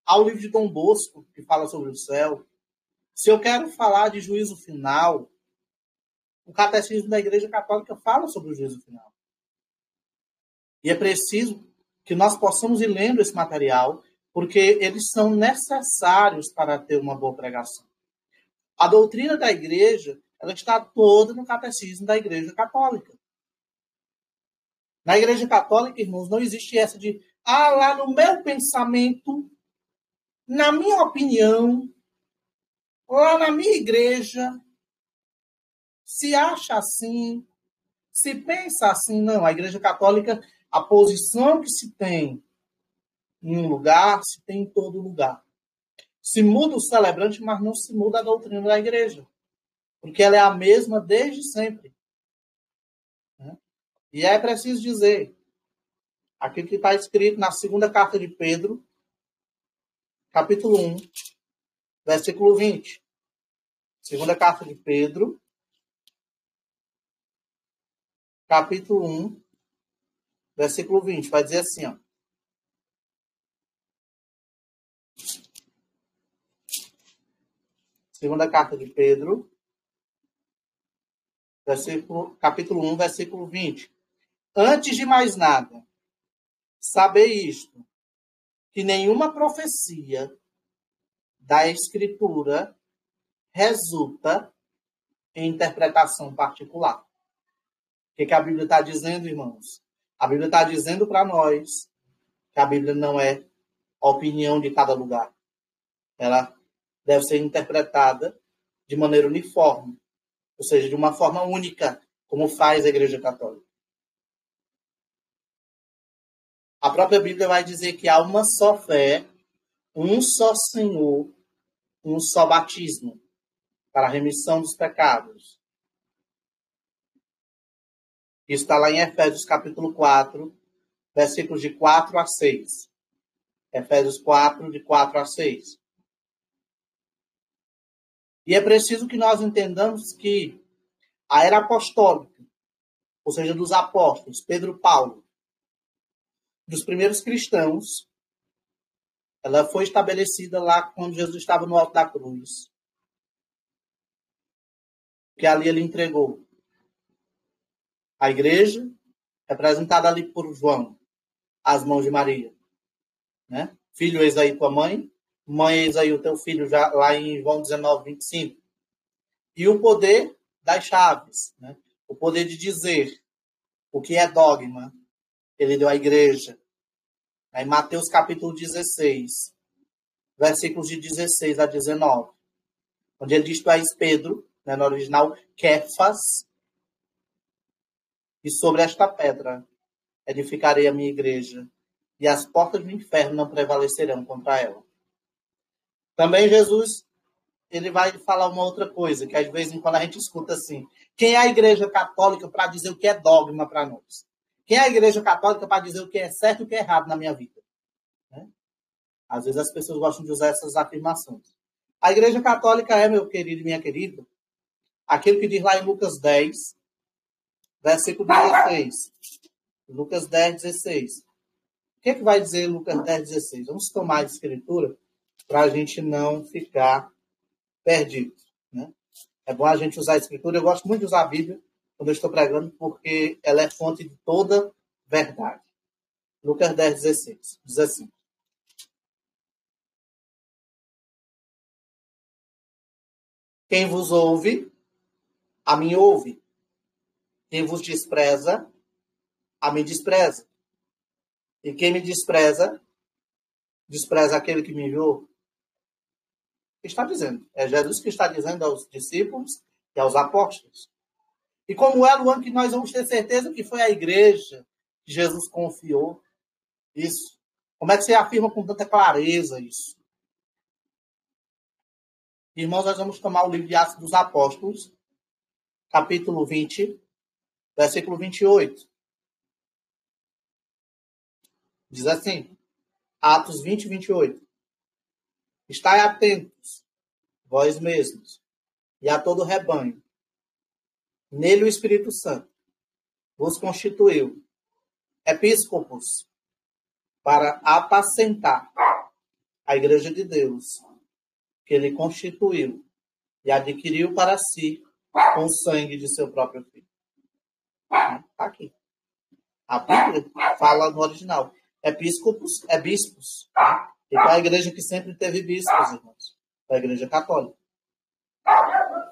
há o livro de Dom Bosco, que fala sobre o céu. Se eu quero falar de juízo final, o Catecismo da Igreja Católica fala sobre o juízo final. E é preciso que nós possamos ir lendo esse material, porque eles são necessários para ter uma boa pregação. A doutrina da Igreja, ela está toda no Catecismo da Igreja Católica. Na Igreja Católica, irmãos, não existe essa de, lá no meu pensamento, na minha opinião, lá na minha igreja, se acha assim, se pensa assim. Não, a Igreja Católica, a posição que se tem em um lugar, se tem em todo lugar. Se muda o celebrante, mas não se muda a doutrina da Igreja, porque ela é a mesma desde sempre. E é preciso dizer, aquilo que está escrito na segunda carta de Pedro, capítulo 1, versículo 20. Segunda carta de Pedro, capítulo 1, versículo 20. Vai dizer assim, ó. Segunda carta de Pedro, capítulo 1, versículo 20. Antes de mais nada, sabei isto, que nenhuma profecia da Escritura resulta em interpretação particular. O que a Bíblia está dizendo, irmãos? A Bíblia está dizendo para nós que a Bíblia não é a opinião de cada lugar. Ela deve ser interpretada de maneira uniforme, ou seja, de uma forma única, como faz a Igreja Católica. A própria Bíblia vai dizer que há uma só fé, um só Senhor, um só batismo para a remissão dos pecados. Isso está lá em Efésios capítulo 4, versículos de 4 a 6. Efésios 4, de 4 a 6. E é preciso que nós entendamos que a era apostólica, ou seja, dos apóstolos, Pedro, Paulo, dos primeiros cristãos, ela foi estabelecida lá quando Jesus estava no alto da cruz. Que ali ele entregou a igreja, representada ali por João, às mãos de Maria. Né? Filho, eis aí tua mãe. Mãe, eis aí o teu filho, já, lá em João 19, 25. E o poder das chaves. Né? O poder de dizer o que é dogma. Ele deu à igreja. Em Mateus capítulo 16, versículos de 16 a 19. Onde ele diz: tu és Pedro, né, no original, Kefas, e sobre esta pedra edificarei a minha igreja, e as portas do inferno não prevalecerão contra ela. Também Jesus, ele vai falar uma outra coisa, que às vezes quando a gente escuta assim, quem é a Igreja Católica para dizer o que é dogma para nós? Quem é a Igreja Católica para dizer o que é certo e o que é errado na minha vida? Né? Às vezes as pessoas gostam de usar essas afirmações. A Igreja Católica é, meu querido e minha querida, aquilo que diz lá em Lucas 10, versículo 16. Lucas 10, 16. O que vai dizer Lucas 10, 16? Vamos tomar a escritura para a gente não ficar perdido. Né? É bom a gente usar a escritura. Eu gosto muito de usar a Bíblia quando eu estou pregando, porque ela é fonte de toda verdade. Lucas 10, 16. Diz assim: quem vos ouve, a mim ouve. Quem vos despreza, a mim despreza. E quem me despreza, despreza aquele que me enviou. Está dizendo. É Jesus que está dizendo aos discípulos e aos apóstolos. E como é, Luan, que nós vamos ter certeza que foi a igreja que Jesus confiou isso? Como é que você afirma com tanta clareza isso? Irmãos, nós vamos tomar o livro de Atos dos Apóstolos, capítulo 20, versículo 28. Diz assim, Atos 20, 28. Estai atentos, vós mesmos, e a todo o rebanho. Nele o Espírito Santo vos constituiu episcopos para apacentar a igreja de Deus, que ele constituiu e adquiriu para si com o sangue de seu próprio filho. Está aqui. A Bíblia fala no original. Episcopos é bispos. Então a igreja que sempre teve bispos, irmãos. Foi a igreja católica.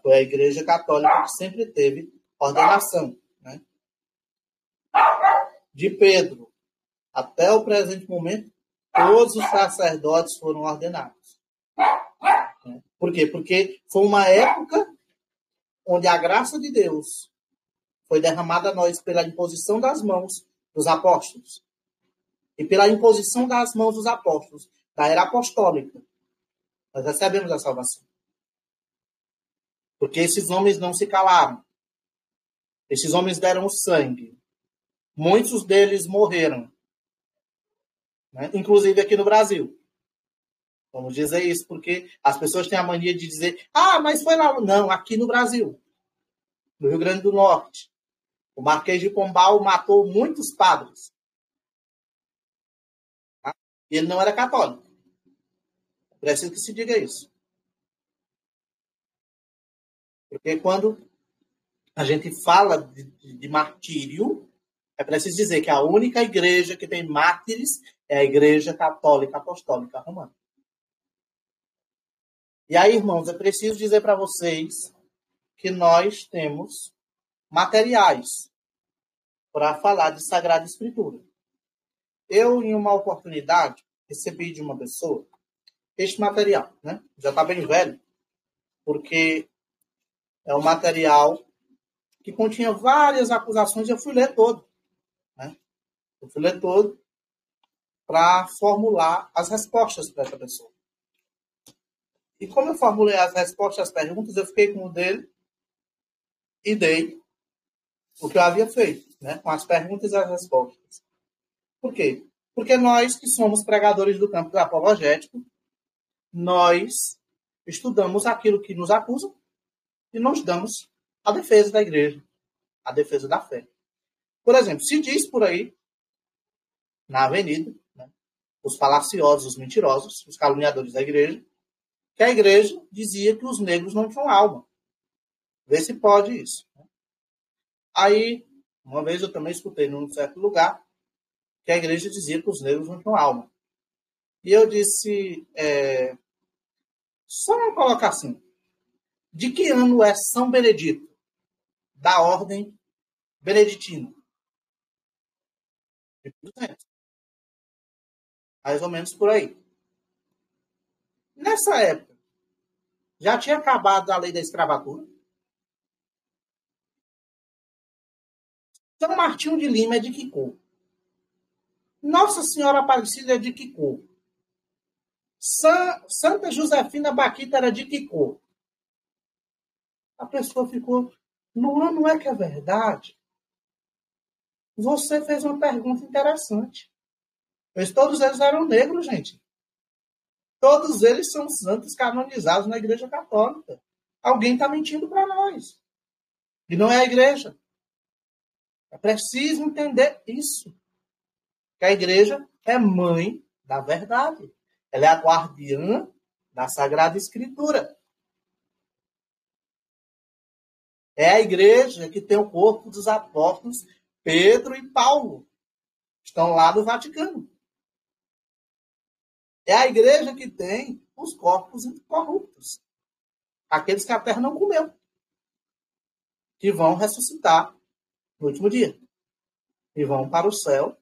Foi a igreja católica que sempre teve ordenação. Né? De Pedro até o presente momento, todos os sacerdotes foram ordenados. Por quê? Porque foi uma época onde a graça de Deus foi derramada a nós pela imposição das mãos dos apóstolos. E pela imposição das mãos dos apóstolos, da era apostólica, nós recebemos a salvação. Porque esses homens não se calaram. Esses homens deram o sangue. Muitos deles morreram. Né? Inclusive aqui no Brasil. Vamos dizer isso, porque as pessoas têm a mania de dizer, mas foi lá. Não, aqui no Brasil. No Rio Grande do Norte. O Marquês de Pombal matou muitos padres. Tá? E ele não era católico. Preciso que se diga isso. Porque quando a gente fala de martírio, é preciso dizer que a única igreja que tem mártires é a Igreja Católica Apostólica Romana. E aí, irmãos, é preciso dizer para vocês que nós temos materiais para falar de Sagrada Escritura. Eu, em uma oportunidade, recebi de uma pessoa este material, né? Já está bem velho, porque é um material que continha várias acusações, eu fui ler todo. Né? Eu fui ler todo para formular as respostas para essa pessoa. E como eu formulei as respostas às perguntas, eu fiquei com o dele e dei o que eu havia feito, né? Com as perguntas e as respostas. Por quê? Porque nós, que somos pregadores do campo apologético, nós estudamos aquilo que nos acusa e nós damos a defesa da igreja, a defesa da fé. Por exemplo, se diz por aí, na avenida, né, os falaciosos, os mentirosos, os caluniadores da igreja, que a igreja dizia que os negros não tinham alma. Vê se pode isso. Aí, uma vez eu também escutei num certo lugar que a igreja dizia que os negros não tinham alma. E eu disse, só uma colocação. De que ano é São Benedito? Da ordem beneditina. De 200. Mais ou menos por aí. Nessa época, já tinha acabado a lei da escravatura. São Martinho de Lima é de que cor? Nossa Senhora Aparecida é de que cor? Santa Josefina Baquita era de que cor? A pessoa ficou, não é que é verdade? Você fez uma pergunta interessante. Pois todos eles eram negros, gente. Todos eles são santos canonizados na Igreja Católica. Alguém está mentindo para nós. E não é a igreja. É preciso entender isso. Que a igreja é mãe da verdade. Ela é a guardiã da Sagrada Escritura. É a igreja que tem o corpo dos apóstolos Pedro e Paulo. Estão lá no Vaticano. É a igreja que tem os corpos incorruptos. Aqueles que a terra não comeu. Que vão ressuscitar no último dia. E vão para o céu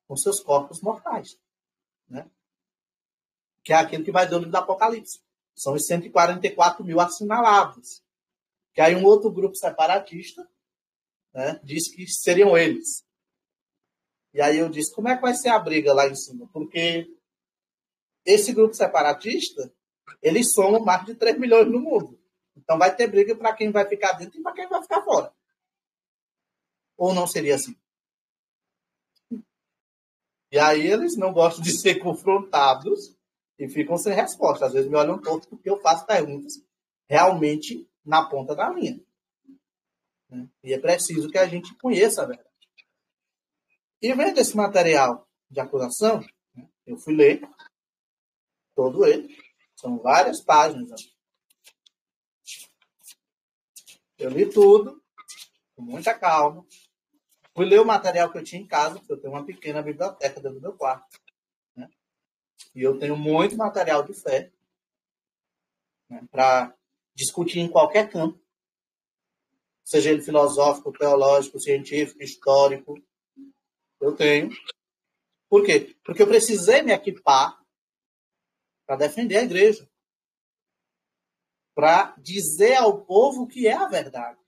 com seus corpos mortais. Né? Que é aquele que vai do livro do Apocalipse. São os 144 mil assinalados. Que aí um outro grupo separatista, né, diz que seriam eles. E aí eu disse, como é que vai ser a briga lá em cima? Porque esse grupo separatista, eles somam mais de 3 milhões no mundo. Então vai ter briga para quem vai ficar dentro e para quem vai ficar fora. Ou não seria assim? E aí eles não gostam de ser confrontados e ficam sem resposta. Às vezes me olham torto porque eu faço perguntas realmente na ponta da linha. Né? E é preciso que a gente conheça a verdade. E vendo esse material de acusação, né, eu fui ler todo ele. São várias páginas. Eu li tudo, com muita calma. Fui ler o material que eu tinha em casa, porque eu tenho uma pequena biblioteca dentro do meu quarto. Né? E eu tenho muito material de fé, né, para discutir em qualquer campo, seja ele filosófico, teológico, científico, histórico. Eu tenho. Por quê? Porque eu precisei me equipar para defender a igreja, para dizer ao povo o que é a verdade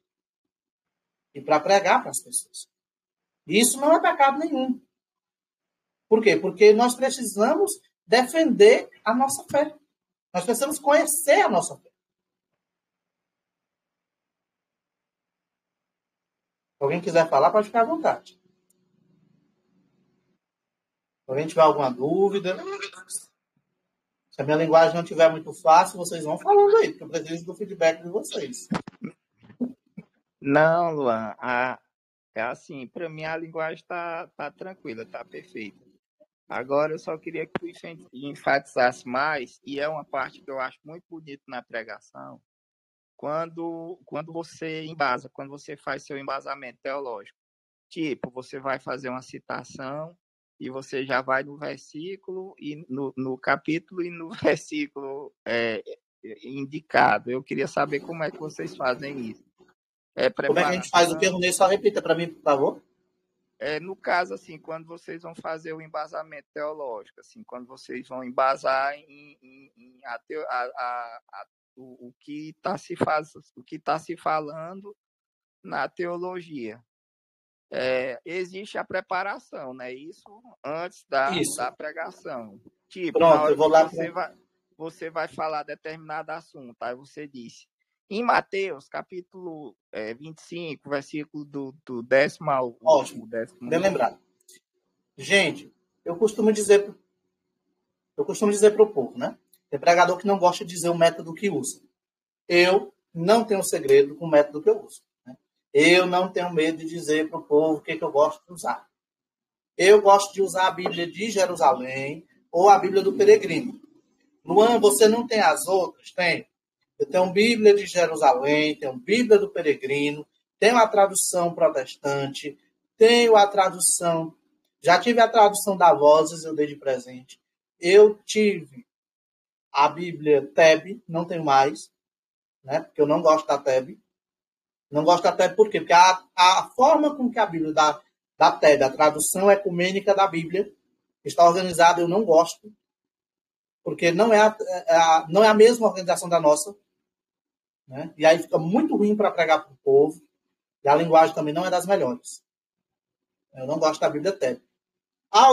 e para pregar para as pessoas. E isso não é pecado nenhum. Por quê? Porque nós precisamos defender a nossa fé. Nós precisamos conhecer a nossa fé. Se alguém quiser falar, pode ficar à vontade. Se alguém tiver alguma dúvida, se a minha linguagem não estiver muito fácil, vocês vão falando aí, porque eu preciso do feedback de vocês. Não, Luan, é assim, para mim a linguagem tá tranquila, tá perfeita. Agora eu só queria que tu enfatizasse mais, e é uma parte que eu acho muito bonita na pregação, quando você embasa, quando você faz seu embasamento teológico. Tipo, você vai fazer uma citação e você já vai no versículo, e no capítulo e no versículo indicado. Eu queria saber como é que vocês fazem isso. Como é que a gente faz o que, Ronei? Só repita para mim, por favor. No caso, assim, quando vocês vão fazer o embasamento teológico, assim, quando vocês vão embasar o que está se falando na teologia. Existe a preparação, né? Isso antes da pregação. Tipo, pronto, na hora eu vou que lá você vai falar determinado assunto, aí você disse, em Mateus, capítulo 25, versículo do 10º ao Ótimo, 10º. Bem lembrado. Gente, eu costumo dizer para o povo, né? Tem pregador que não gosta de dizer o método que usa. Eu não tenho segredo com o método que eu uso. Né? Eu não tenho medo de dizer para o povo o que eu gosto de usar. Eu gosto de usar a Bíblia de Jerusalém ou a Bíblia do Peregrino. Luan, você não tem as outras? Tem. Eu tenho Bíblia de Jerusalém, tenho Bíblia do Peregrino, tenho a tradução protestante, tenho a tradução... Já tive a tradução da Vozes, eu dei de presente. Eu tive a Bíblia TEB, não tenho mais, né? Porque eu não gosto da TEB. Não gosto da TEB por quê? Porque a forma com que a Bíblia da TEB, a tradução ecumênica da Bíblia, está organizada, eu não gosto, porque não é a mesma organização da nossa. Né? E aí fica muito ruim para pregar para o povo. E a linguagem também não é das melhores. Eu não gosto da Bíblia TEB.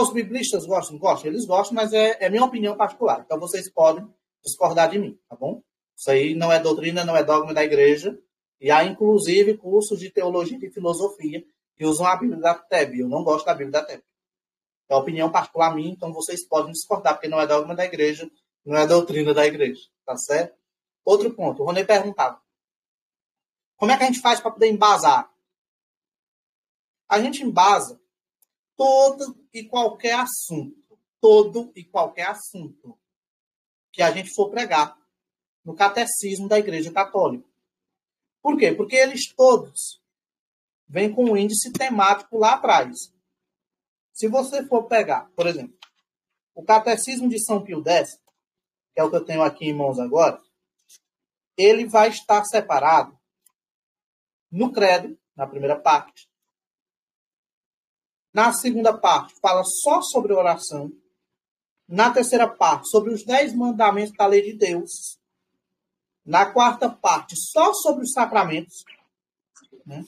Os biblistas gostam? Gostam. Eles gostam, mas é minha opinião particular. Então vocês podem discordar de mim, tá bom? Isso aí não é doutrina, não é dogma da igreja. E há, inclusive, cursos de teologia e de filosofia que usam a Bíblia da TEB. Eu não gosto da Bíblia da TEB. É opinião particular minha, então vocês podem discordar, porque não é dogma da igreja, não é doutrina da igreja. Tá certo? Outro ponto. O Ronei perguntava. Como é que a gente faz para poder embasar? A gente embasa todo e qualquer assunto que a gente for pregar no catecismo da Igreja Católica. Por quê? Porque eles todos vêm com um índice temático lá atrás. Se você for pegar, por exemplo, o catecismo de São Pio X, que é o que eu tenho aqui em mãos agora, ele vai estar separado no credo, na primeira parte. Na segunda parte, fala só sobre oração. Na terceira parte, sobre os 10 mandamentos da lei de Deus. Na quarta parte, só sobre os sacramentos. Né?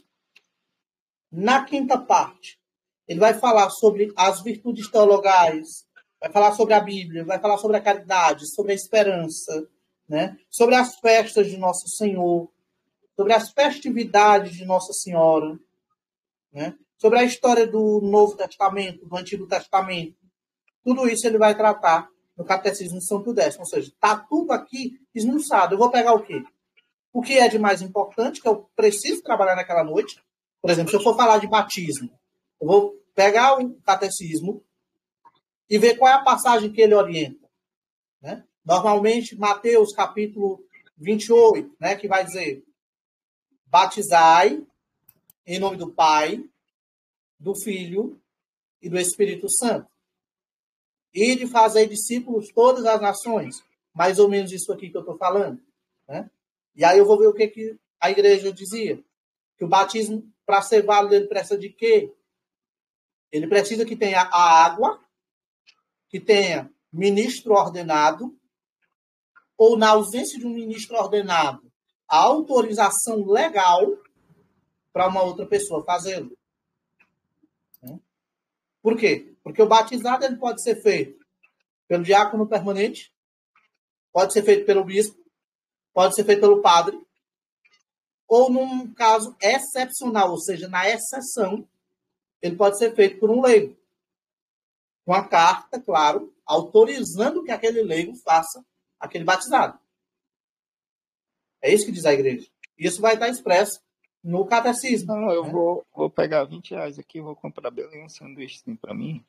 Na quinta parte, ele vai falar sobre as virtudes teologais, vai falar sobre a Bíblia, vai falar sobre a caridade, sobre a esperança, né? Sobre as festas de Nosso Senhor, sobre as festividades de Nossa Senhora, né? Sobre a história do Novo Testamento, do Antigo Testamento. Tudo isso ele vai tratar no Catecismo de São Pio X. Ou seja, está tudo aqui esmiuçado. Eu vou pegar o quê? o que é de mais importante, que eu preciso trabalhar naquela noite. Por exemplo, se eu for falar de batismo, eu vou pegar o catecismo e ver qual é a passagem que ele orienta. Né? Normalmente, Mateus, capítulo 28, né, que vai dizer: batizai em nome do Pai, do Filho e do Espírito Santo. E de fazer discípulos todas as nações. Mais ou menos isso aqui que eu estou falando. Né? E aí eu vou ver o que a igreja dizia. Que o batismo, para ser válido, ele precisa de quê? Ele precisa que tenha a água, que tenha ministro ordenado, ou, na ausência de um ministro ordenado, a autorização legal para uma outra pessoa fazê-lo. Por quê? Porque o batizado ele pode ser feito pelo diácono permanente, pode ser feito pelo bispo, pode ser feito pelo padre, ou num caso excepcional, ou seja, na exceção, ele pode ser feito por um leigo. Com a carta, claro, autorizando que aquele leigo faça aquele batizado. É isso que diz a igreja. Isso vai estar expresso no catecismo. Não, eu vou pegar R$ 20 aqui e vou comprar bem um sanduíche para mim.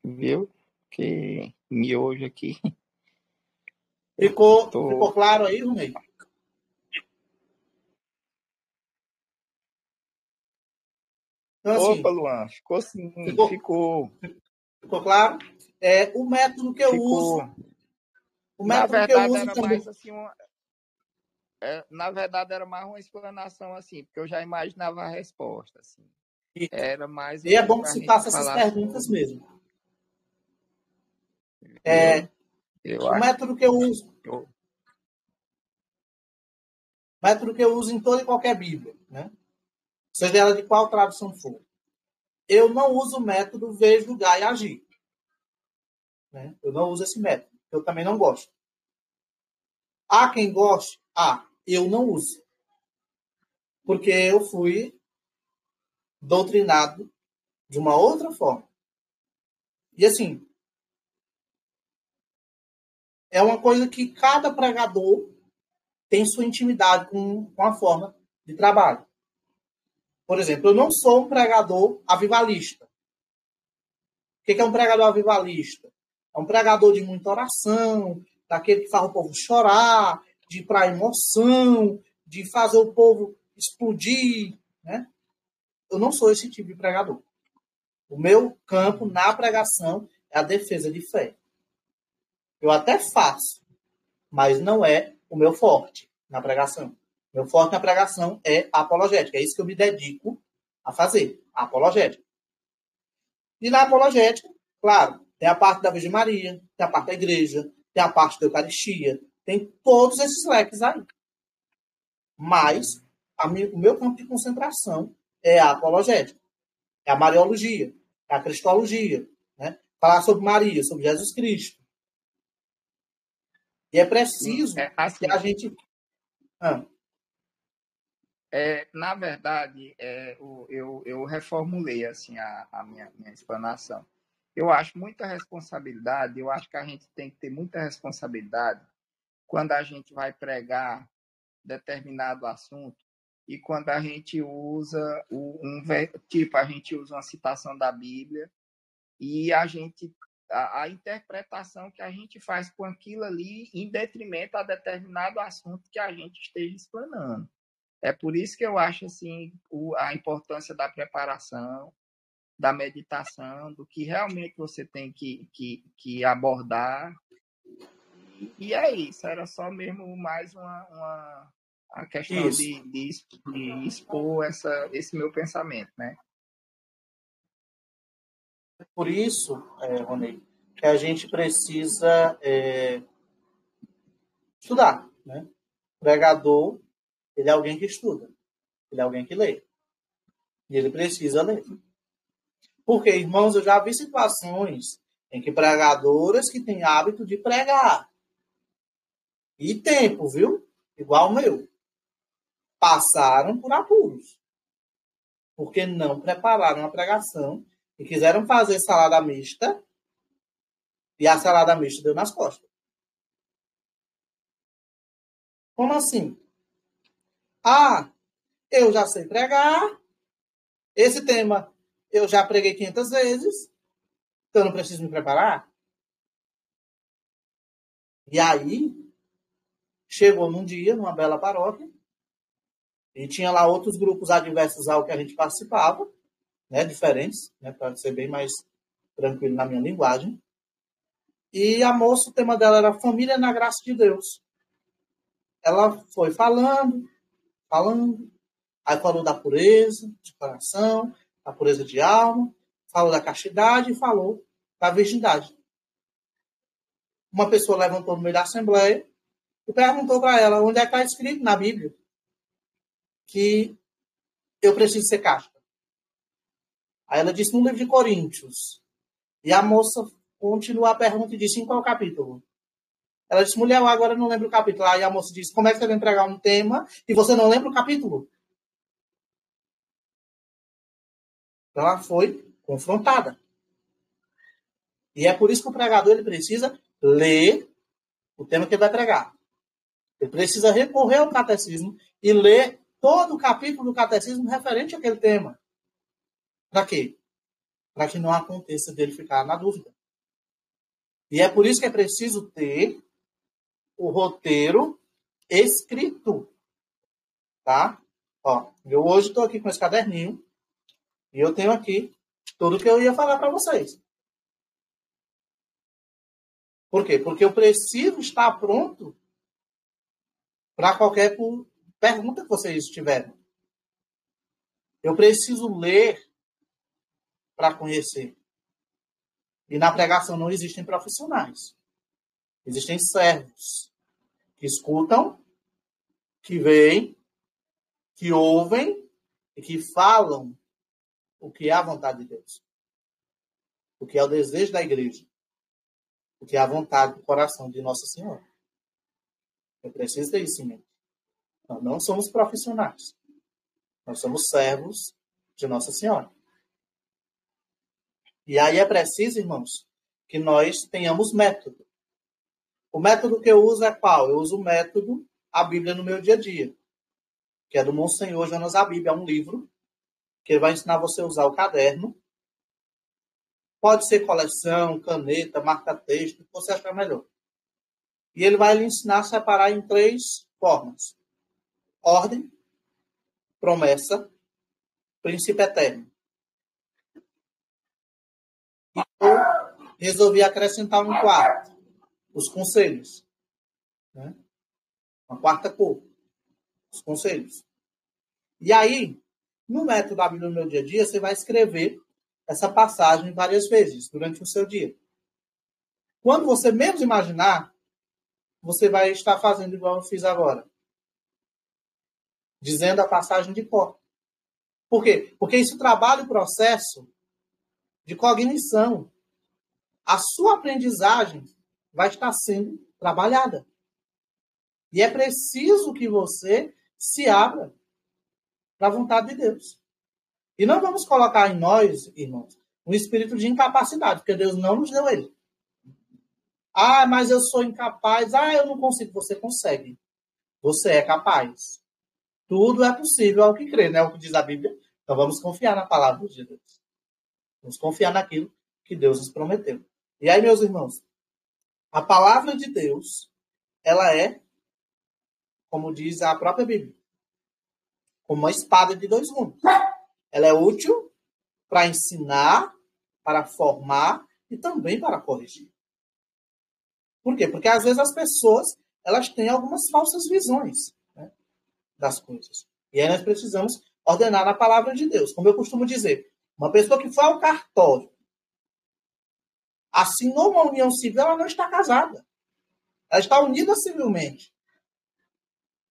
Viu? Que miojo aqui. Ficou claro aí, Rui? Então, assim, Opa, Luan, ficou sim, ficou. Ficou claro? O método que eu uso. O método que eu uso era também. mais assim, na verdade, era mais uma explanação assim, porque eu já imaginava a resposta. Assim. Era mais. E é bom que se faça essas perguntas mesmo. O método que eu uso. O método que eu uso em toda e qualquer Bíblia, né? Seja ela de qual tradução for. Eu não uso o método ver, julgar e agir. Né? Eu não uso esse método. Eu também não gosto. Há quem goste? Eu não uso. Porque eu fui doutrinado de uma outra forma. E assim, é uma coisa que cada pregador tem sua intimidade com a forma de trabalho. Por exemplo, eu não sou um pregador avivalista. O que é um pregador avivalista? É um pregador de muita oração, daquele que faz o povo chorar, de ir para a emoção, de fazer o povo explodir. Né? Eu não sou esse tipo de pregador. O meu campo na pregação é a defesa de fé. Eu até faço, mas não é o meu forte na pregação. Meu forte na pregação é a apologética. É isso que eu me dedico a fazer, a apologética. E na apologética, claro, tem a parte da Virgem Maria, tem a parte da igreja, tem a parte da Eucaristia, tem todos esses leques aí. Mas o meu campo de concentração é a apologética, é a mariologia, é a cristologia, né? Falar sobre Maria, sobre Jesus Cristo. E é preciso que a gente... na verdade, eu reformulei assim, a minha explanação. Eu acho muita responsabilidade, eu acho que a gente tem que ter muita responsabilidade quando a gente vai pregar determinado assunto e quando a gente usa a gente usa uma citação da Bíblia e a interpretação que a gente faz com aquilo ali em detrimento a determinado assunto que a gente esteja explanando. É por isso que eu acho assim, a importância da preparação, da meditação, do que realmente você tem que abordar. E é isso, era só mesmo mais uma questão de expor esse meu pensamento, né? Por isso, Ronei, que a gente precisa estudar, né? O pregador, ele é alguém que estuda, ele é alguém que lê. E ele precisa ler. Porque, irmãos, eu já vi situações em que pregadoras que têm hábito de pregar. E tempo, viu? Igual o meu. Passaram por apuros. Porque não prepararam a pregação e quiseram fazer salada mista. E a salada mista deu nas costas. Como assim? Ah, eu já sei pregar, esse tema eu já preguei 500 vezes, então eu não preciso me preparar. E aí, chegou num dia, numa bela paróquia, e tinha lá outros grupos adversos ao que a gente participava, né, diferentes, né, para ser bem mais tranquilo na minha linguagem. E a moça, o tema dela era Família na Graça de Deus. Ela foi falando, aí falou da pureza de coração, da pureza de alma, falou da castidade e falou da virgindade. Uma pessoa levantou no meio da assembleia e perguntou para ela onde é que está escrito na Bíblia que eu preciso ser casta. Aí ela disse no livro de Coríntios. E a moça continuou a pergunta e disse em qual capítulo? Ela disse, mulher, eu agora não lembro o capítulo. Aí a moça disse, como é que você vai entregar um tema e você não lembra o capítulo? Então ela foi confrontada. E é por isso que o pregador ele precisa ler o tema que ele vai pregar. Ele precisa recorrer ao catecismo e ler todo o capítulo do catecismo referente àquele tema. Para quê? Para que não aconteça dele ficar na dúvida. E é por isso que é preciso ter o roteiro escrito. Tá? Ó, eu hoje estou aqui com esse caderninho e eu tenho aqui tudo que eu ia falar para vocês. Por quê? Porque eu preciso estar pronto para qualquer pergunta que vocês tiverem. Eu preciso ler para conhecer. E na pregação não existem profissionais. Existem servos que escutam, que veem, que ouvem e que falam o que é a vontade de Deus. O que é o desejo da igreja. O que é a vontade do coração de Nossa Senhora. Eu preciso ter isso em mente. Nós não somos profissionais. Nós somos servos de Nossa Senhora. E aí é preciso, irmãos, que nós tenhamos método. O método que eu uso é qual? Eu uso o método A Bíblia no meu dia a dia, que é do Monsenhor Jonas Abib. É um livro que ele vai ensinar você a usar o caderno. Pode ser coleção, caneta, marca-texto, o que você achar melhor. E ele vai lhe ensinar a separar em 3 formas. Ordem, promessa, princípio eterno. E eu resolvi acrescentar um quarto. Os conselhos. Né? Uma quarta cor. Os conselhos. E aí, no método da Bíblia no meu dia a dia, você vai escrever essa passagem várias vezes durante o seu dia. Quando você menos imaginar, você vai estar fazendo igual eu fiz agora. Dizendo a passagem de cor. Por quê? Porque isso trabalha o processo de cognição. A sua aprendizagem vai estar sendo trabalhada. E é preciso que você se abra para a vontade de Deus. E não vamos colocar em nós, irmãos, um espírito de incapacidade, porque Deus não nos deu ele. Ah, mas eu sou incapaz. Ah, eu não consigo. Você consegue. Você é capaz. Tudo é possível ao que crê, né? O que diz a Bíblia. Então vamos confiar na palavra de Deus. Vamos confiar naquilo que Deus nos prometeu. E aí, meus irmãos, a palavra de Deus, ela é, como diz a própria Bíblia, como uma espada de 2 gumes. Ela é útil para ensinar, para formar e também para corrigir. Por quê? Porque às vezes as pessoas elas têm algumas falsas visões, né, das coisas. E aí nós precisamos ordenar na palavra de Deus. Como eu costumo dizer, uma pessoa que foi ao cartório, assinou uma união civil, ela não está casada. Ela está unida civilmente.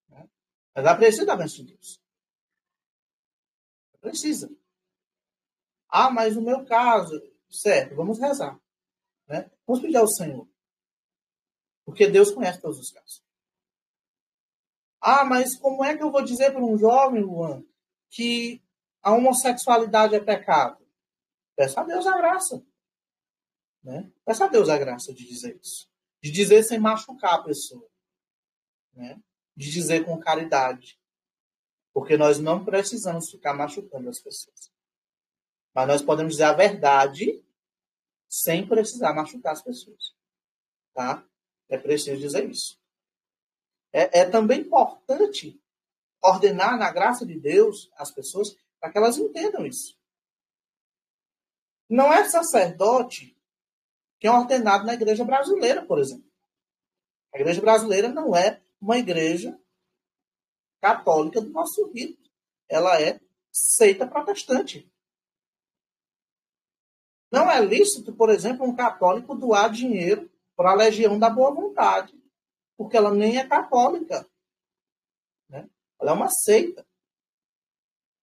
Né? Mas ela precisa da bênção de Deus. Precisa. Ah, mas no meu caso, certo, vamos rezar. Né? Vamos pedir ao Senhor. Porque Deus conhece todos os casos. Ah, mas como é que eu vou dizer para um jovem, Luan, que a homossexualidade é pecado? Peça a Deus a graça. Né? Peça a Deus a graça de dizer isso. De dizer sem machucar a pessoa. Né? De dizer com caridade. Porque nós não precisamos ficar machucando as pessoas. Mas nós podemos dizer a verdade sem precisar machucar as pessoas. Tá? É preciso dizer isso. É também importante ordenar na graça de Deus as pessoas para que elas entendam isso. Não é sacerdote que é ordenado na igreja brasileira, por exemplo. A igreja brasileira não é uma igreja católica do nosso rito. Ela é seita protestante. Não é lícito, por exemplo, um católico doar dinheiro para a Legião da Boa Vontade, porque ela nem é católica. Né? Ela é uma seita.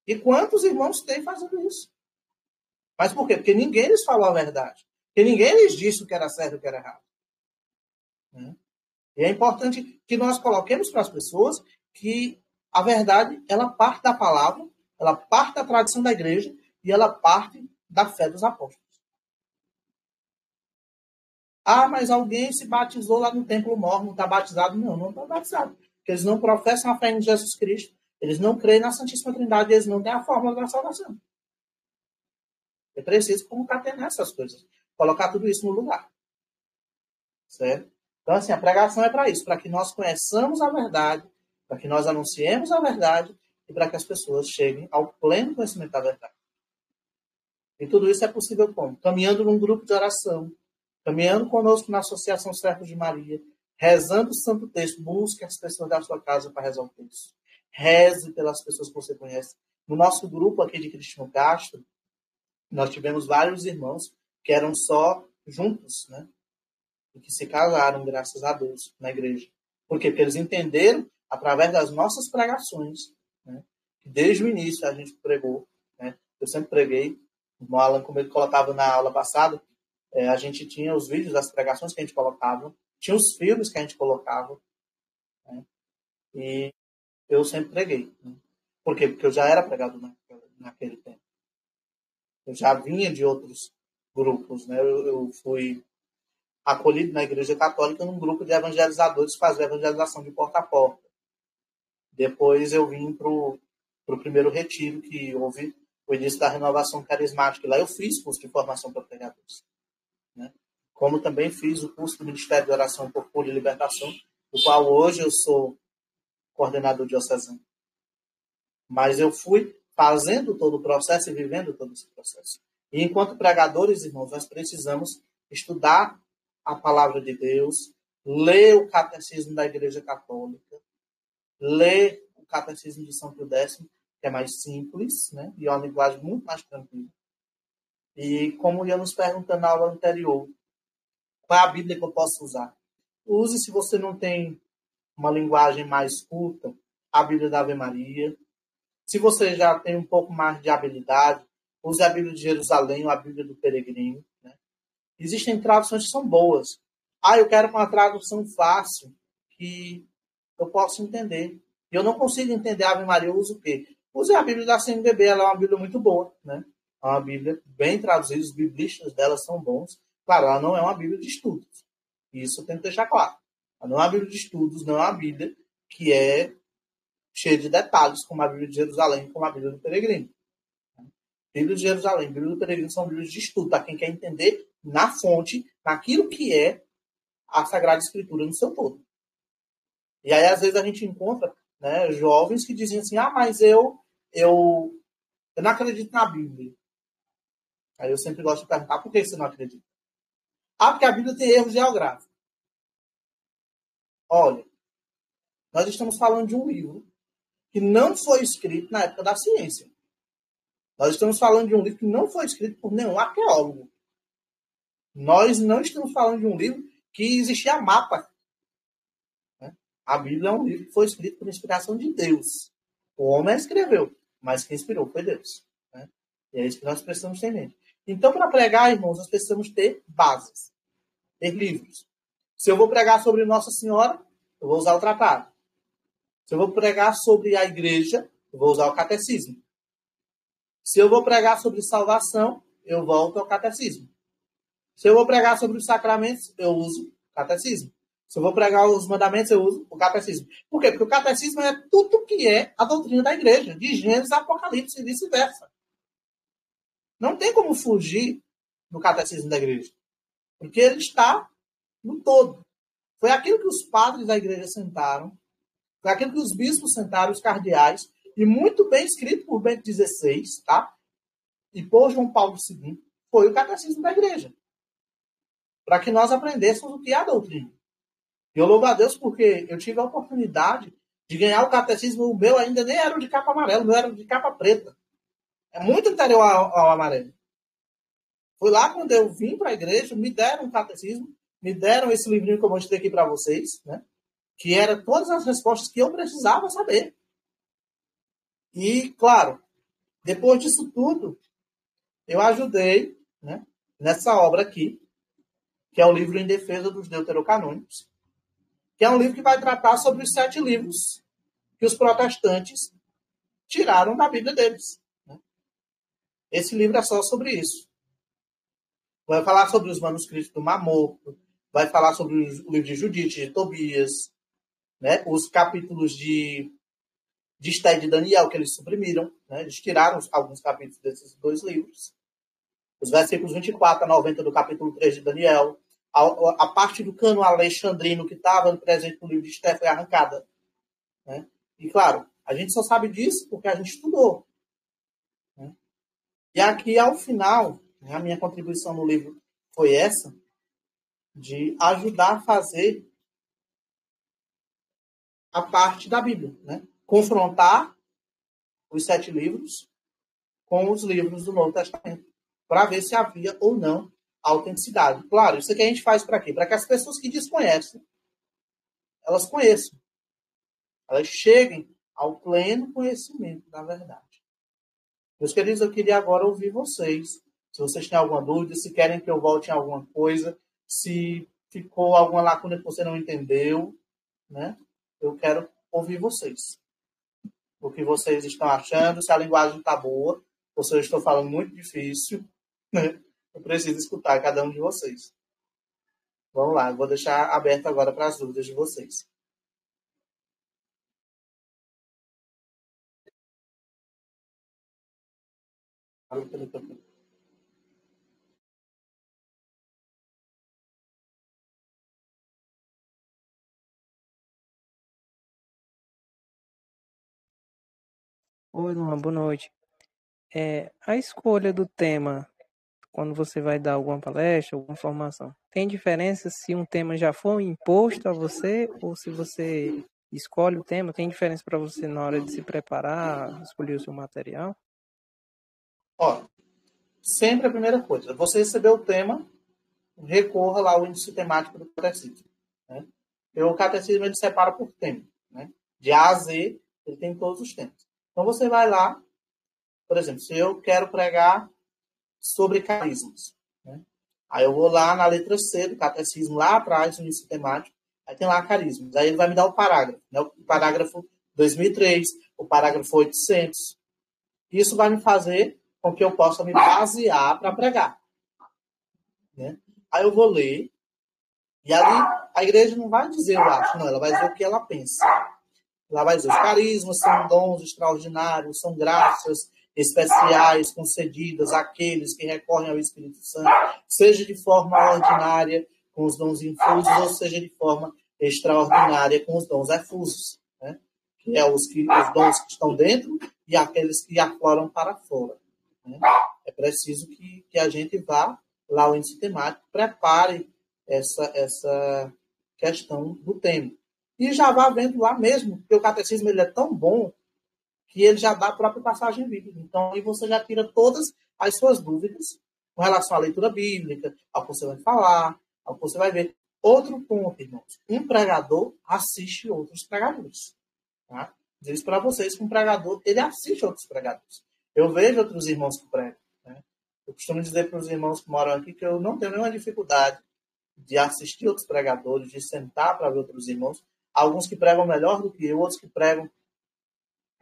E quantos irmãos têm fazendo isso? Mas por quê? Porque ninguém lhes falou a verdade. Porque ninguém lhes disse o que era certo e o que era errado. Né? E é importante que nós coloquemos para as pessoas que a verdade, ela parte da palavra, ela parte da tradição da igreja e ela parte da fé dos apóstolos. Ah, mas alguém se batizou lá no templo mor, não está batizado? Não, não está batizado. Porque eles não professam a fé em Jesus Cristo, eles não creem na Santíssima Trindade, eles não têm a fórmula da salvação. É preciso concatenar essas coisas, colocar tudo isso no lugar. Certo? Então, assim, a pregação é para isso, para que nós conheçamos a verdade, para que nós anunciemos a verdade e para que as pessoas cheguem ao pleno conhecimento da verdade. E tudo isso é possível como? Caminhando num grupo de oração, caminhando conosco na Associação Servos de Maria, rezando o Santo Texto, busque as pessoas da sua casa para rezar o texto. Reze pelas pessoas que você conhece. No nosso grupo aqui de Cristino Castro, nós tivemos vários irmãos que eram só juntos, né? E que se casaram, graças a Deus, na igreja. Por quê? Porque eles entenderam, através das nossas pregações, né? Que desde o início a gente pregou, né? Eu sempre preguei, o irmão Alan, como ele colocava na aula passada, a gente tinha os vídeos das pregações que a gente colocava, tinha os filmes que a gente colocava, né? E eu sempre preguei. Né? Por quê? Porque eu já era pregador naquele tempo. Eu já vinha de outros grupos, né? Eu fui acolhido na Igreja Católica num grupo de evangelizadores que fazia evangelização de porta a porta. Depois eu vim para o primeiro retiro que houve o início da renovação carismática. Lá eu fiz curso de formação para pregadores. Né? Como também fiz o curso do Ministério de Oração por Cura e Libertação, do qual hoje eu sou coordenador diocesano. Mas eu fui fazendo todo o processo e vivendo todo esse processo. E enquanto pregadores, irmãos, nós precisamos estudar a palavra de Deus, ler o catecismo da Igreja Católica, ler o catecismo de São Pio X, que é mais simples, né? E é uma linguagem muito mais tranquila. E como ia nos perguntando na aula anterior, qual é a Bíblia que eu posso usar? Use, se você não tem uma linguagem mais curta, a Bíblia da Ave Maria. Se você já tem um pouco mais de habilidade, use a Bíblia de Jerusalém ou a Bíblia do Peregrino. Né? Existem traduções que são boas. Ah, eu quero uma tradução fácil, que eu posso entender. E eu não consigo entender a Ave Maria, eu uso o quê? Use a Bíblia da CNBB, ela é uma Bíblia muito boa. Né? É uma Bíblia bem traduzida, os biblistas dela são bons. Claro, ela não é uma Bíblia de estudos. Isso eu tenho que deixar claro. Ela não é uma Bíblia de estudos, não é uma Bíblia que é cheia de detalhes, como a Bíblia de Jerusalém, como a Bíblia do Peregrino. Bíblia de Jerusalém, Bíblia do Peregrino são Bíblias de estudo, para quem quer entender na fonte, naquilo que é a Sagrada Escritura no seu todo. E aí, às vezes, a gente encontra, né, jovens que dizem assim, mas eu não acredito na Bíblia. Aí eu sempre gosto de perguntar, por que você não acredita? Porque a Bíblia tem erros geográficos. Olha, nós estamos falando de um livro que não foi escrito na época da ciência. Nós estamos falando de um livro que não foi escrito por nenhum arqueólogo. Nós não estamos falando de um livro que existia mapa. Né? A Bíblia é um livro que foi escrito por inspiração de Deus. O homem escreveu, mas quem inspirou foi Deus. Né? E é isso que nós precisamos ter em mente. Então, para pregar, irmãos, nós precisamos ter bases, ter livros. Se eu vou pregar sobre Nossa Senhora, eu vou usar o tratado. Se eu vou pregar sobre a igreja, eu vou usar o catecismo. Se eu vou pregar sobre salvação, eu volto ao catecismo. Se eu vou pregar sobre os sacramentos, eu uso o catecismo. Se eu vou pregar os mandamentos, eu uso o catecismo. Por quê? Porque o catecismo é tudo que é a doutrina da igreja, de Gênesis a Apocalipse e vice-versa. Não tem como fugir do catecismo da igreja. Porque ele está no todo. Foi aquilo que os padres da igreja sentaram, foi aquilo que os bispos sentaram, os cardeais, e muito bem escrito por Bento XVI, tá? E por João Paulo II, foi o catecismo da igreja. Para que nós aprendêssemos o que é a doutrina. E eu louvo a Deus porque eu tive a oportunidade de ganhar o catecismo. O meu ainda nem era de capa amarela, o meu era de capa preta. É muito anterior ao amarelo. Foi lá quando eu vim para a igreja, me deram um catecismo, me deram esse livrinho que eu mostrei aqui para vocês, né? Que era todas as respostas que eu precisava saber. E, claro, depois disso tudo, eu ajudei, né, nessa obra aqui, que é o livro Em Defesa dos Deuterocanônicos, que é um livro que vai tratar sobre os 7 livros que os protestantes tiraram da Bíblia deles. Né? Esse livro é só sobre isso. Vai falar sobre os manuscritos do Mar Morto, vai falar sobre o livro de Judite, de Tobias, né? Os capítulos de Esté e de Daniel, que eles suprimiram. Né? Eles tiraram alguns capítulos desses 2 livros. Os versículos 24 a 90 do capítulo 3 de Daniel. A parte do cano alexandrino que estava presente no livro de Esté foi arrancada. Né? E, claro, a gente só sabe disso porque a gente estudou. Né? E aqui, ao final, a minha contribuição no livro foi essa, de ajudar a fazer a parte da Bíblia. Né? Confrontar os 7 livros com os livros do Novo Testamento, para ver se havia ou não autenticidade. Claro, isso aqui a gente faz para quê? Para que as pessoas que desconhecem, elas conheçam. Elas cheguem ao pleno conhecimento da verdade. Meus queridos, eu queria agora ouvir vocês. Se vocês têm alguma dúvida, se querem que eu volte em alguma coisa, se ficou alguma lacuna que você não entendeu, né? Eu quero ouvir vocês. O que vocês estão achando, se a linguagem está boa, ou se eu estou falando muito difícil, né? Eu preciso escutar cada um de vocês. Vamos lá, eu vou deixar aberto agora para as dúvidas de vocês. Oi, Luan, boa noite. A escolha do tema, quando você vai dar alguma palestra, alguma formação, tem diferença se um tema já foi imposto a você ou se você escolhe o tema? Tem diferença para você na hora de se preparar, escolher o seu material? Ó, sempre a primeira coisa, você recebeu o tema, recorra lá ao índice temático do catecismo. Né? O catecismo ele separa por tema. Né? De A a Z, ele tem todos os temas. Então você vai lá, por exemplo, se eu quero pregar sobre carismas, né? Aí eu vou lá na letra C do catecismo, lá atrás, no índice temático, aí tem lá carismas. Aí ele vai me dar o parágrafo, né? O parágrafo 2003, o parágrafo 800. Isso vai me fazer com que eu possa me basear para pregar. Né? Aí eu vou ler, e ali a igreja não vai dizer eu acho, não, ela vai dizer o que ela pensa. Ela vai dizer, os carismas são dons extraordinários, são graças especiais concedidas àqueles que recorrem ao Espírito Santo, seja de forma ordinária, com os dons infusos, ou seja de forma extraordinária, com os dons efusos. Né? Que é os dons que estão dentro e aqueles que afloram para fora. Né? É preciso que a gente vá lá ao índice temático, prepare essa questão do tema. E já vá vendo lá mesmo, porque o catecismo ele é tão bom que ele já dá a própria passagem bíblica. Então, aí você já tira todas as suas dúvidas com relação à leitura bíblica, ao que você vai falar, ao que você vai ver. Outro ponto, irmãos. Um pregador assiste outros pregadores. Tá? Diz isso para vocês que um pregador, ele assiste outros pregadores. Eu vejo outros irmãos que pregam. Né? Eu costumo dizer para os irmãos que moram aqui que eu não tenho nenhuma dificuldade de assistir outros pregadores, de sentar para ver outros irmãos. Alguns que pregam melhor do que eu, outros que pregam,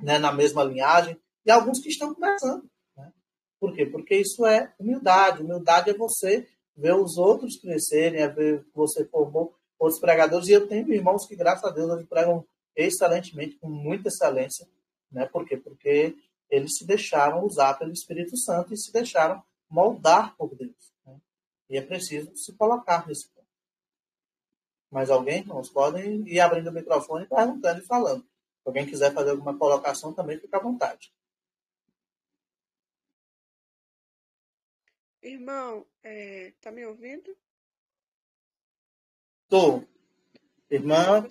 né, na mesma linhagem, e alguns que estão começando. Né? Por quê? Porque isso é humildade. Humildade é você ver os outros crescerem, é ver que você formou outros pregadores, e eu tenho irmãos que, graças a Deus, eles pregam excelentemente, com muita excelência, né? Por quê? Porque eles se deixaram usar pelo Espírito Santo e se deixaram moldar por Deus, né? E é preciso se colocar nesse ponto. Mais alguém, irmãos, podem ir abrindo o microfone, perguntando e falando. Se alguém quiser fazer alguma colocação, também fica à vontade. Irmão, tá me ouvindo? Tô. Irmã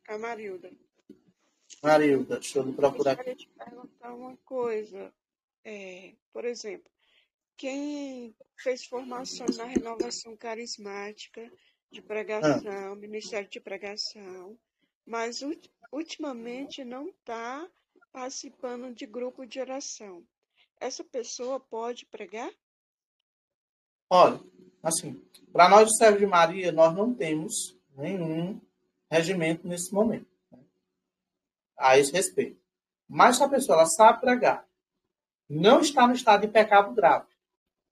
A Marilda. Marilda, deixa eu procurar Gostaria aqui. de perguntar uma coisa. Por exemplo, quem fez formação na renovação carismática de pregação, ministério de pregação, mas ultimamente não está participando de grupo de oração. Essa pessoa pode pregar? Olha, assim, para nós do Servo de Maria, nós não temos nenhum regimento nesse momento, né, a esse respeito. Mas se a pessoa ela sabe pregar, não está no estado de pecado grave,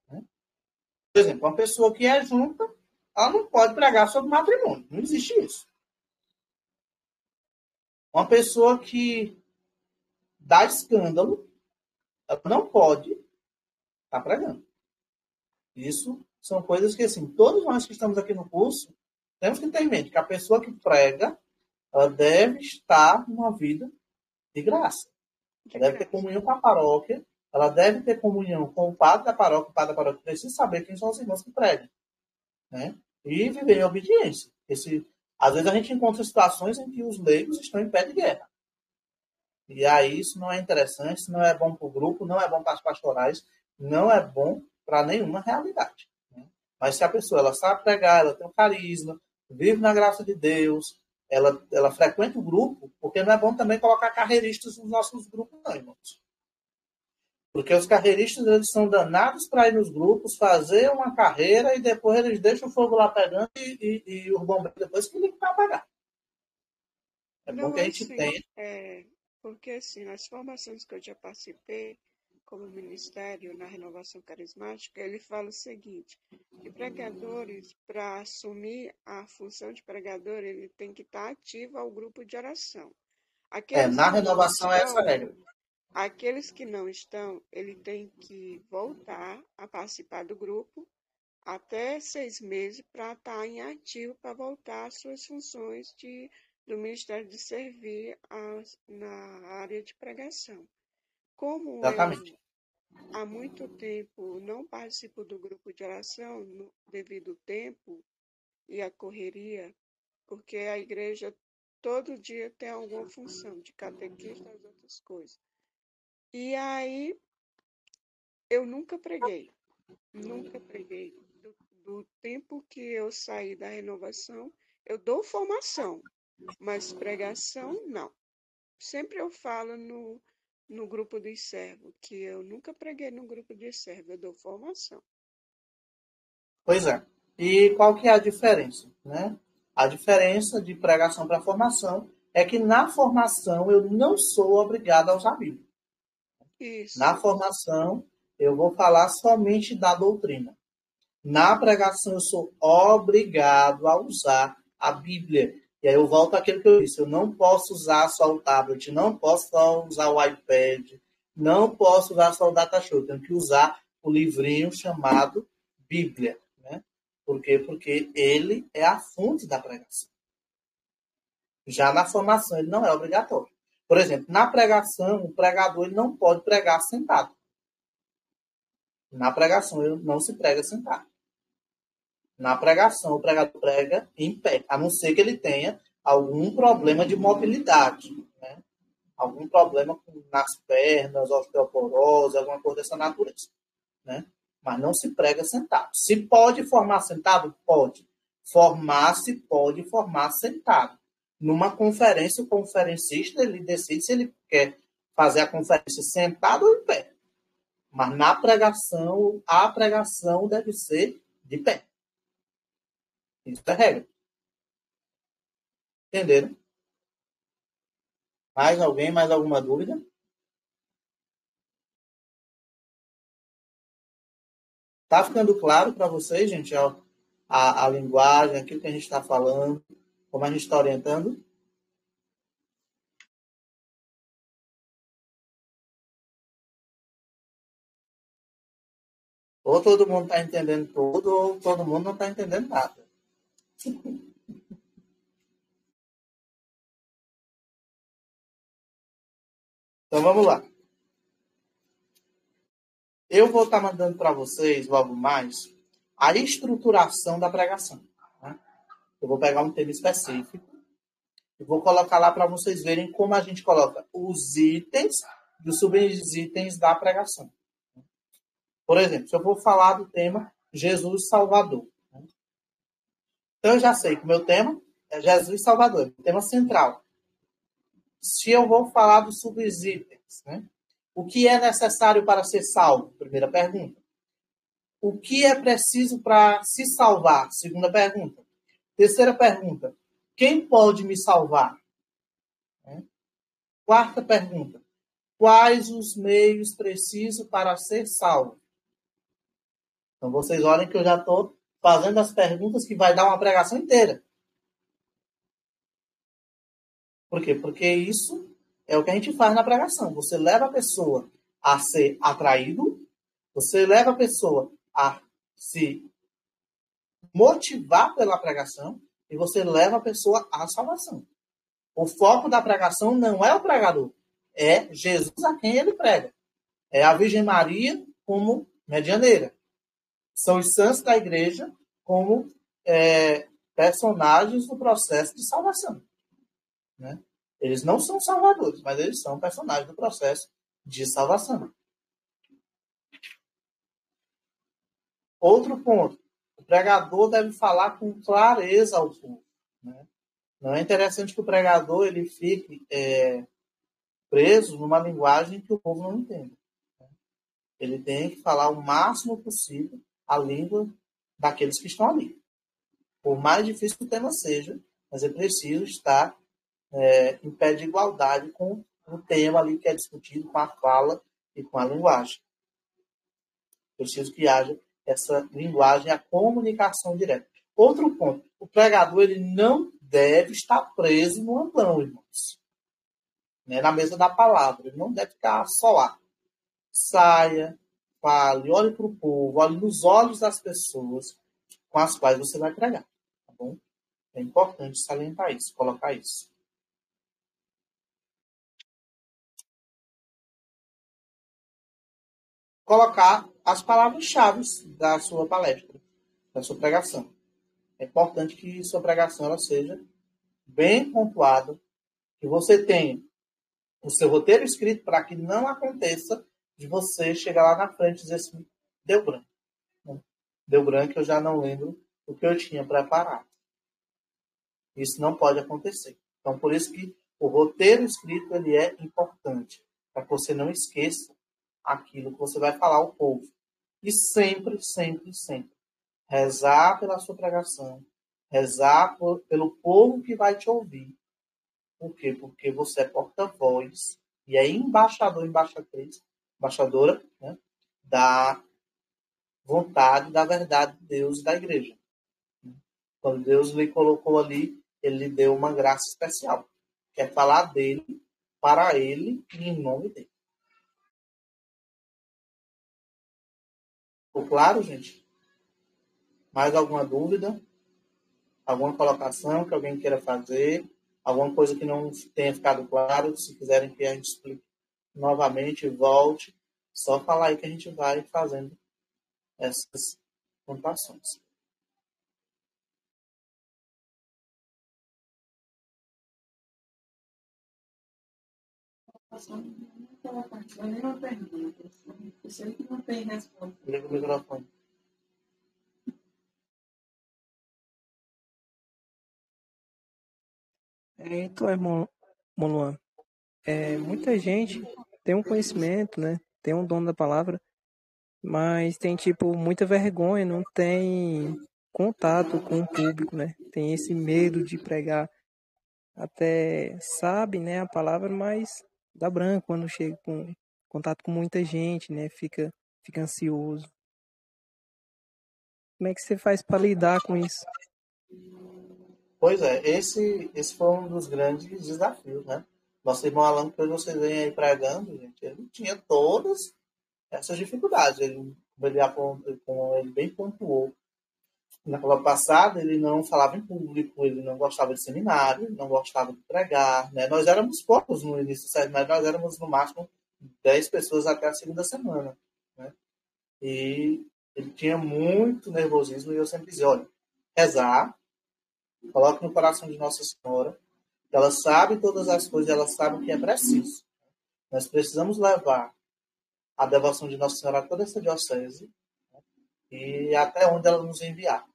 né? Por exemplo, uma pessoa que é junta, ela não pode pregar sobre matrimônio. Não existe isso. Uma pessoa que dá escândalo, ela não pode estar pregando. Isso são coisas que, assim, todos nós que estamos aqui no curso, temos que ter em mente que a pessoa que prega, ela deve estar numa vida de graça. Ela deve ter comunhão com a paróquia, ela deve ter comunhão com o padre da paróquia. O padre da paróquia precisa saber quem são os irmãos que pregam, né? E viver em obediência. Às vezes a gente encontra situações em que os leigos estão em pé de guerra. E aí isso não é interessante, isso não é bom para o grupo, não é bom para as pastorais, não é bom para nenhuma realidade, né? Mas se a pessoa ela sabe pregar, ela tem um carisma, vive na graça de Deus, ela frequenta o grupo, porque não é bom também colocar carreiristas nos nossos grupos, não, irmãos. Porque os carreiristas eles são danados para ir nos grupos, fazer uma carreira e depois eles deixam o fogo lá pegando e os bombeiros depois que ligam para apagar. É bom que a gente tenha. Porque assim, nas formações que eu já participei, como ministério na renovação carismática, ele fala o seguinte, que pregadores, para assumir a função de pregador, ele tem que estar ativo ao grupo de oração. Na renovação é essa regra. Aqueles que não estão, ele tem que voltar a participar do grupo até 6 meses para estar em ativo, para voltar às suas funções do ministério de servir na área de pregação. Como Exatamente. eu há muito tempo não participo do grupo de oração, devido ao tempo e à correria, porque a igreja todo dia tem alguma função, de catequista e outras coisas. E aí, eu nunca preguei. Do tempo que eu saí da renovação, eu dou formação, mas pregação, não. Sempre eu falo no grupo de servo, que eu nunca preguei no grupo de servo, eu dou formação. Pois é. E qual que é a diferença, né? A diferença de pregação para formação é que na formação eu não sou obrigado a usar a Bíblia. Isso. Na formação, eu vou falar somente da doutrina. Na pregação, eu sou obrigado a usar a Bíblia. E aí eu volto àquilo que eu disse. Eu não posso usar só o tablet, não posso só usar o iPad, não posso usar só o datashow. Eu tenho que usar o livrinho chamado Bíblia, né? Por quê? Porque ele é a fonte da pregação. Já na formação, ele não é obrigatório. Por exemplo, na pregação, o pregador ele não pode pregar sentado. Na pregação, ele não se prega sentado. Na pregação, o pregador prega em pé, a não ser que ele tenha algum problema de mobilidade, né? Algum problema nas pernas, osteoporose, alguma coisa dessa natureza, né? Mas não se prega sentado. Se pode formar sentado? Pode. Formar-se pode formar sentado. Numa conferência, o conferencista ele decide se ele quer fazer a conferência sentado ou em pé. Mas na pregação, a pregação deve ser de pé. Isso é regra. Entenderam? Mais alguém? Mais alguma dúvida? Tá ficando claro para vocês, gente, a linguagem, aquilo que a gente está falando, como a gente está orientando? Ou todo mundo está entendendo tudo, ou todo mundo não está entendendo nada. Então vamos lá. Eu vou estar mandando para vocês, logo mais, a estruturação da pregação. Né? Eu vou pegar um tema específico e vou colocar lá para vocês verem como a gente coloca os itens e os subitens da pregação. Por exemplo, se eu vou falar do tema Jesus Salvador. Né? Então eu já sei que o meu tema é Jesus Salvador, o tema central. Se eu vou falar dos subitens, né? O que é necessário para ser salvo? Primeira pergunta. O que é preciso para se salvar? Segunda pergunta. Terceira pergunta. Quem pode me salvar? Quarta pergunta. Quais os meios preciso para ser salvo? Então, vocês olhem que eu já estou fazendo as perguntas que vai dar uma pregação inteira. Por quê? Porque isso é o que a gente faz na pregação. Você leva a pessoa a ser atraído, você leva a pessoa a se motivar pela pregação e você leva a pessoa à salvação. O foco da pregação não é o pregador, é Jesus a quem ele prega. É a Virgem Maria como medianeira. São os santos da igreja como personagens do processo de salvação. Né? Eles não são salvadores, mas eles são personagens do processo de salvação. Outro ponto. O pregador deve falar com clareza ao povo. Né? Não é interessante que o pregador ele fique preso numa linguagem que o povo não entende. Né? Ele tem que falar o máximo possível a língua daqueles que estão ali. Por mais difícil que o tema seja, mas é preciso estar em pé de igualdade com o tema ali que é discutido, com a fala e com a linguagem. Preciso que haja essa linguagem, a comunicação direta. Outro ponto, o pregador ele não deve estar preso no ampão, irmãos. Né? Na mesa da palavra, ele não deve ficar só lá. Saia, fale, olhe para o povo, olhe nos olhos das pessoas com as quais você vai pregar. Tá bom? É importante salientar isso, colocar isso. Colocar as palavras-chave da sua palestra, da sua pregação. É importante que sua pregação ela seja bem pontuada, que você tenha o seu roteiro escrito para que não aconteça de você chegar lá na frente e dizer assim, deu branco. Deu branco, eu já não lembro o que eu tinha preparado. Isso não pode acontecer. Então, por isso que o roteiro escrito ele é importante, para que você não esqueça aquilo que você vai falar ao povo. E sempre, sempre, sempre, rezar pela sua pregação, rezar pelo povo que vai te ouvir. Por quê? Porque você é porta-voz e é embaixador, embaixadora, né, da vontade, da verdade de Deus e da igreja. Quando Deus lhe colocou ali, ele lhe deu uma graça especial. Quer falar dele, para ele e em nome dele. Ficou claro, gente? Mais alguma dúvida? Alguma colocação que alguém queira fazer? Alguma coisa que não tenha ficado claro? Se quiserem que a gente explique novamente, volte. Só falar aí que a gente vai fazendo essas pontuações. Nenhuma pergunta. Você não tem resposta. Liga o microfone. Então, irmão Luan, muita gente tem um conhecimento, né? Tem um dom da palavra, mas tem, tipo, muita vergonha, não tem contato com o público, né? Tem esse medo de pregar. Até sabe, né, a palavra, mas dá branco quando chega com contato com muita gente, né? Fica ansioso. Como é que você faz para lidar com isso? Pois é, esse foi um dos grandes desafios, né? Nosso irmão Alan, que vocês vêm aí pregando, gente, ele tinha todas essas dificuldades. Como ele bem pontuou, na prova passada, ele não falava em público, ele não gostava de seminário, ele não gostava de pregar, né? Nós éramos poucos no início do seminário, nós éramos no máximo 10 pessoas até a segunda semana, né? E ele tinha muito nervosismo e eu sempre dizia, olha, rezar, coloque no coração de Nossa Senhora, ela sabe todas as coisas, ela sabe o que é preciso. Nós precisamos levar a devoção de Nossa Senhora a toda essa diocese, né? E até onde ela nos enviar.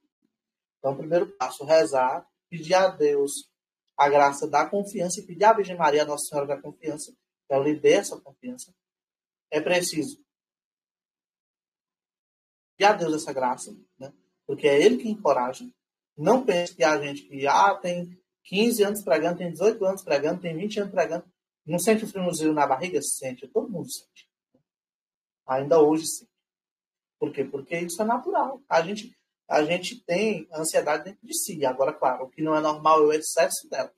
Então, o primeiro passo, rezar, pedir a Deus a graça da confiança e pedir à Virgem Maria, a Nossa Senhora da Confiança, que ela lhe dê essa confiança. É preciso pedir a Deus essa graça, né? Porque é Ele que encoraja. Não pense que a gente que tem 15 anos pregando, tem 18 anos pregando, tem 20 anos pregando, não sente o friozinho na barriga? Sente, todo mundo sente. Ainda hoje sim. Por quê? Porque isso é natural. A gente tem ansiedade dentro de si. Agora, claro, o que não é normal é o excesso dela,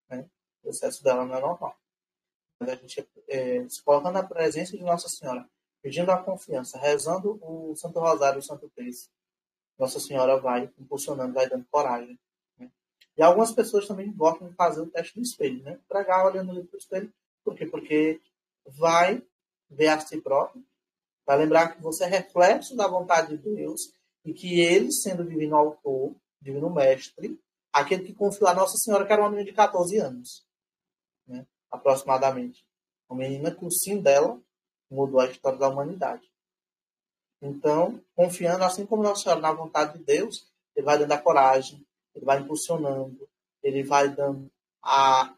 né? O excesso dela não é normal. Mas a gente se coloca na presença de Nossa Senhora, pedindo a confiança, rezando o Santo Rosário e o Santo Terço, Nossa Senhora vai impulsionando, vai dando coragem, né? E algumas pessoas também gostam de fazer o teste do espelho, né? Pregar olhando ali para o espelho. Por quê? Porque vai ver a si próprio, vai lembrar que você é reflexo da vontade de Deus e que ele, sendo divino autor, divino mestre, aquele que confiou a Nossa Senhora, que era uma menina de 14 anos, né? Aproximadamente. Uma menina que o sim dela mudou a história da humanidade. Então, confiando, assim como Nossa Senhora, na vontade de Deus, ele vai dando a coragem, ele vai impulsionando, ele vai dando a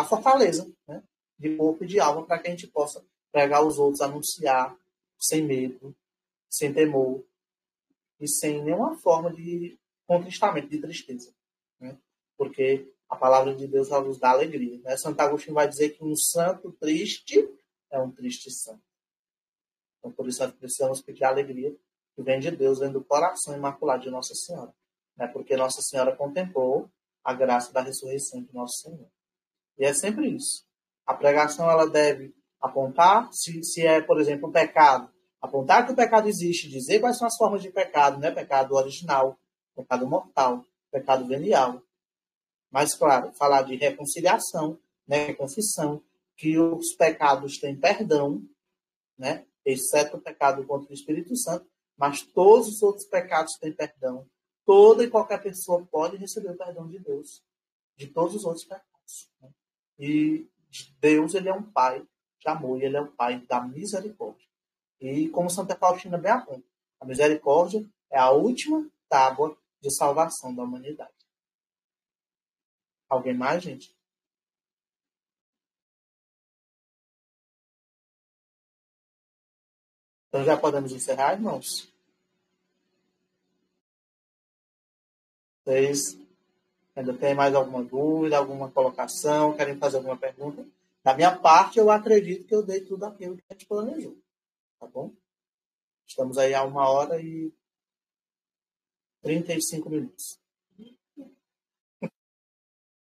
fortaleza, né? De corpo e de alma para que a gente possa pregar aos outros, anunciar, sem medo, sem temor e sem nenhuma forma de contristamento, de tristeza, né? Porque a palavra de Deus vai nos dar alegria, né? Santo Agostinho vai dizer que um santo triste é um triste santo. Então, por isso, nós precisamos pedir a alegria que vem de Deus, vem do coração imaculado de Nossa Senhora, né? Porque Nossa Senhora contemplou a graça da ressurreição de Nosso Senhor. E é sempre isso. A pregação ela deve apontar, se é, por exemplo, um pecado, apontar que o pecado existe, dizer quais são as formas de pecado, né? Pecado original, pecado mortal, pecado venial. Mas, claro, falar de reconciliação, né? Confissão, que os pecados têm perdão, né? Exceto o pecado contra o Espírito Santo, mas todos os outros pecados têm perdão. Toda e qualquer pessoa pode receber o perdão de Deus, de todos os outros pecados, né? E Deus, ele é um pai de amor, e ele é um pai da misericórdia. E como Santa Faustina bem aponta, a misericórdia é a última tábua de salvação da humanidade. Alguém mais, gente? Então já podemos encerrar, irmãos? Vocês ainda tem mais alguma dúvida, alguma colocação, querem fazer alguma pergunta? Da minha parte, eu acredito que eu dei tudo aquilo que a gente planejou. Tá bom? Estamos aí a 1h35.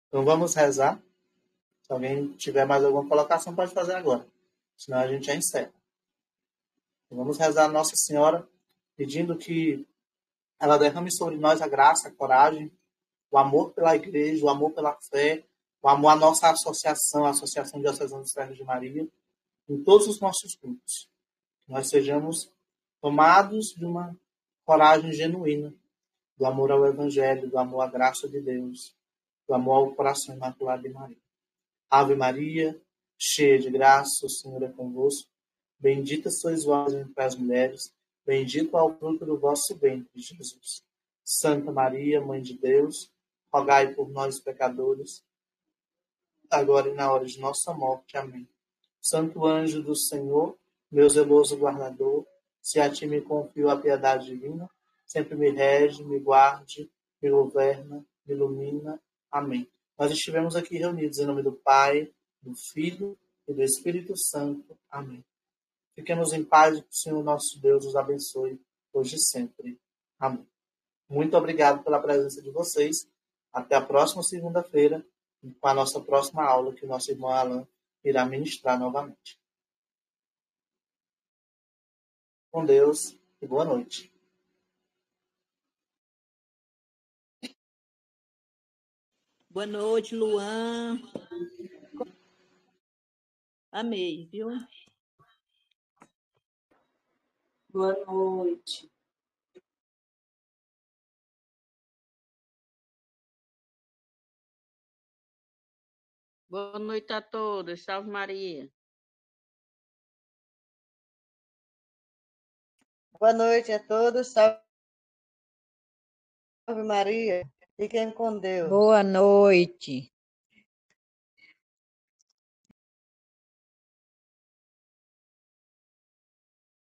Então vamos rezar. Se alguém tiver mais alguma colocação, pode fazer agora. Senão a gente já encerra. Então, vamos rezar a Nossa Senhora, pedindo que ela derrame sobre nós a graça, a coragem, o amor pela igreja, o amor pela fé, o amor à nossa associação, a Associação Diocesana dos Servos de Maria, em todos os nossos cultos. Que nós sejamos tomados de uma coragem genuína, do amor ao Evangelho, do amor à graça de Deus, do amor ao coração imaculado de Maria. Ave Maria, cheia de graça, o Senhor é convosco. Bendita sois vós entre as mulheres, bendito é o fruto do vosso ventre, Jesus. Santa Maria, Mãe de Deus, rogai por nós, pecadores, agora e na hora de nossa morte. Amém. Santo anjo do Senhor, meu zeloso guardador, se a ti me confio a piedade divina, sempre me rege, me guarde, me governa, me ilumina. Amém. Nós estivemos aqui reunidos em nome do Pai, do Filho e do Espírito Santo. Amém. Fiquemos em paz e que o Senhor nosso Deus os abençoe, hoje e sempre. Amém. Muito obrigado pela presença de vocês. Até a próxima segunda-feira, com a nossa próxima aula, que o nosso irmão Alan irá ministrar novamente. Com Deus e boa noite. Boa noite, Luan. Amei, viu? Boa noite. Boa noite a todos. Salve Maria. Boa noite a todos. Salve Maria. Fiquem com Deus. Boa noite.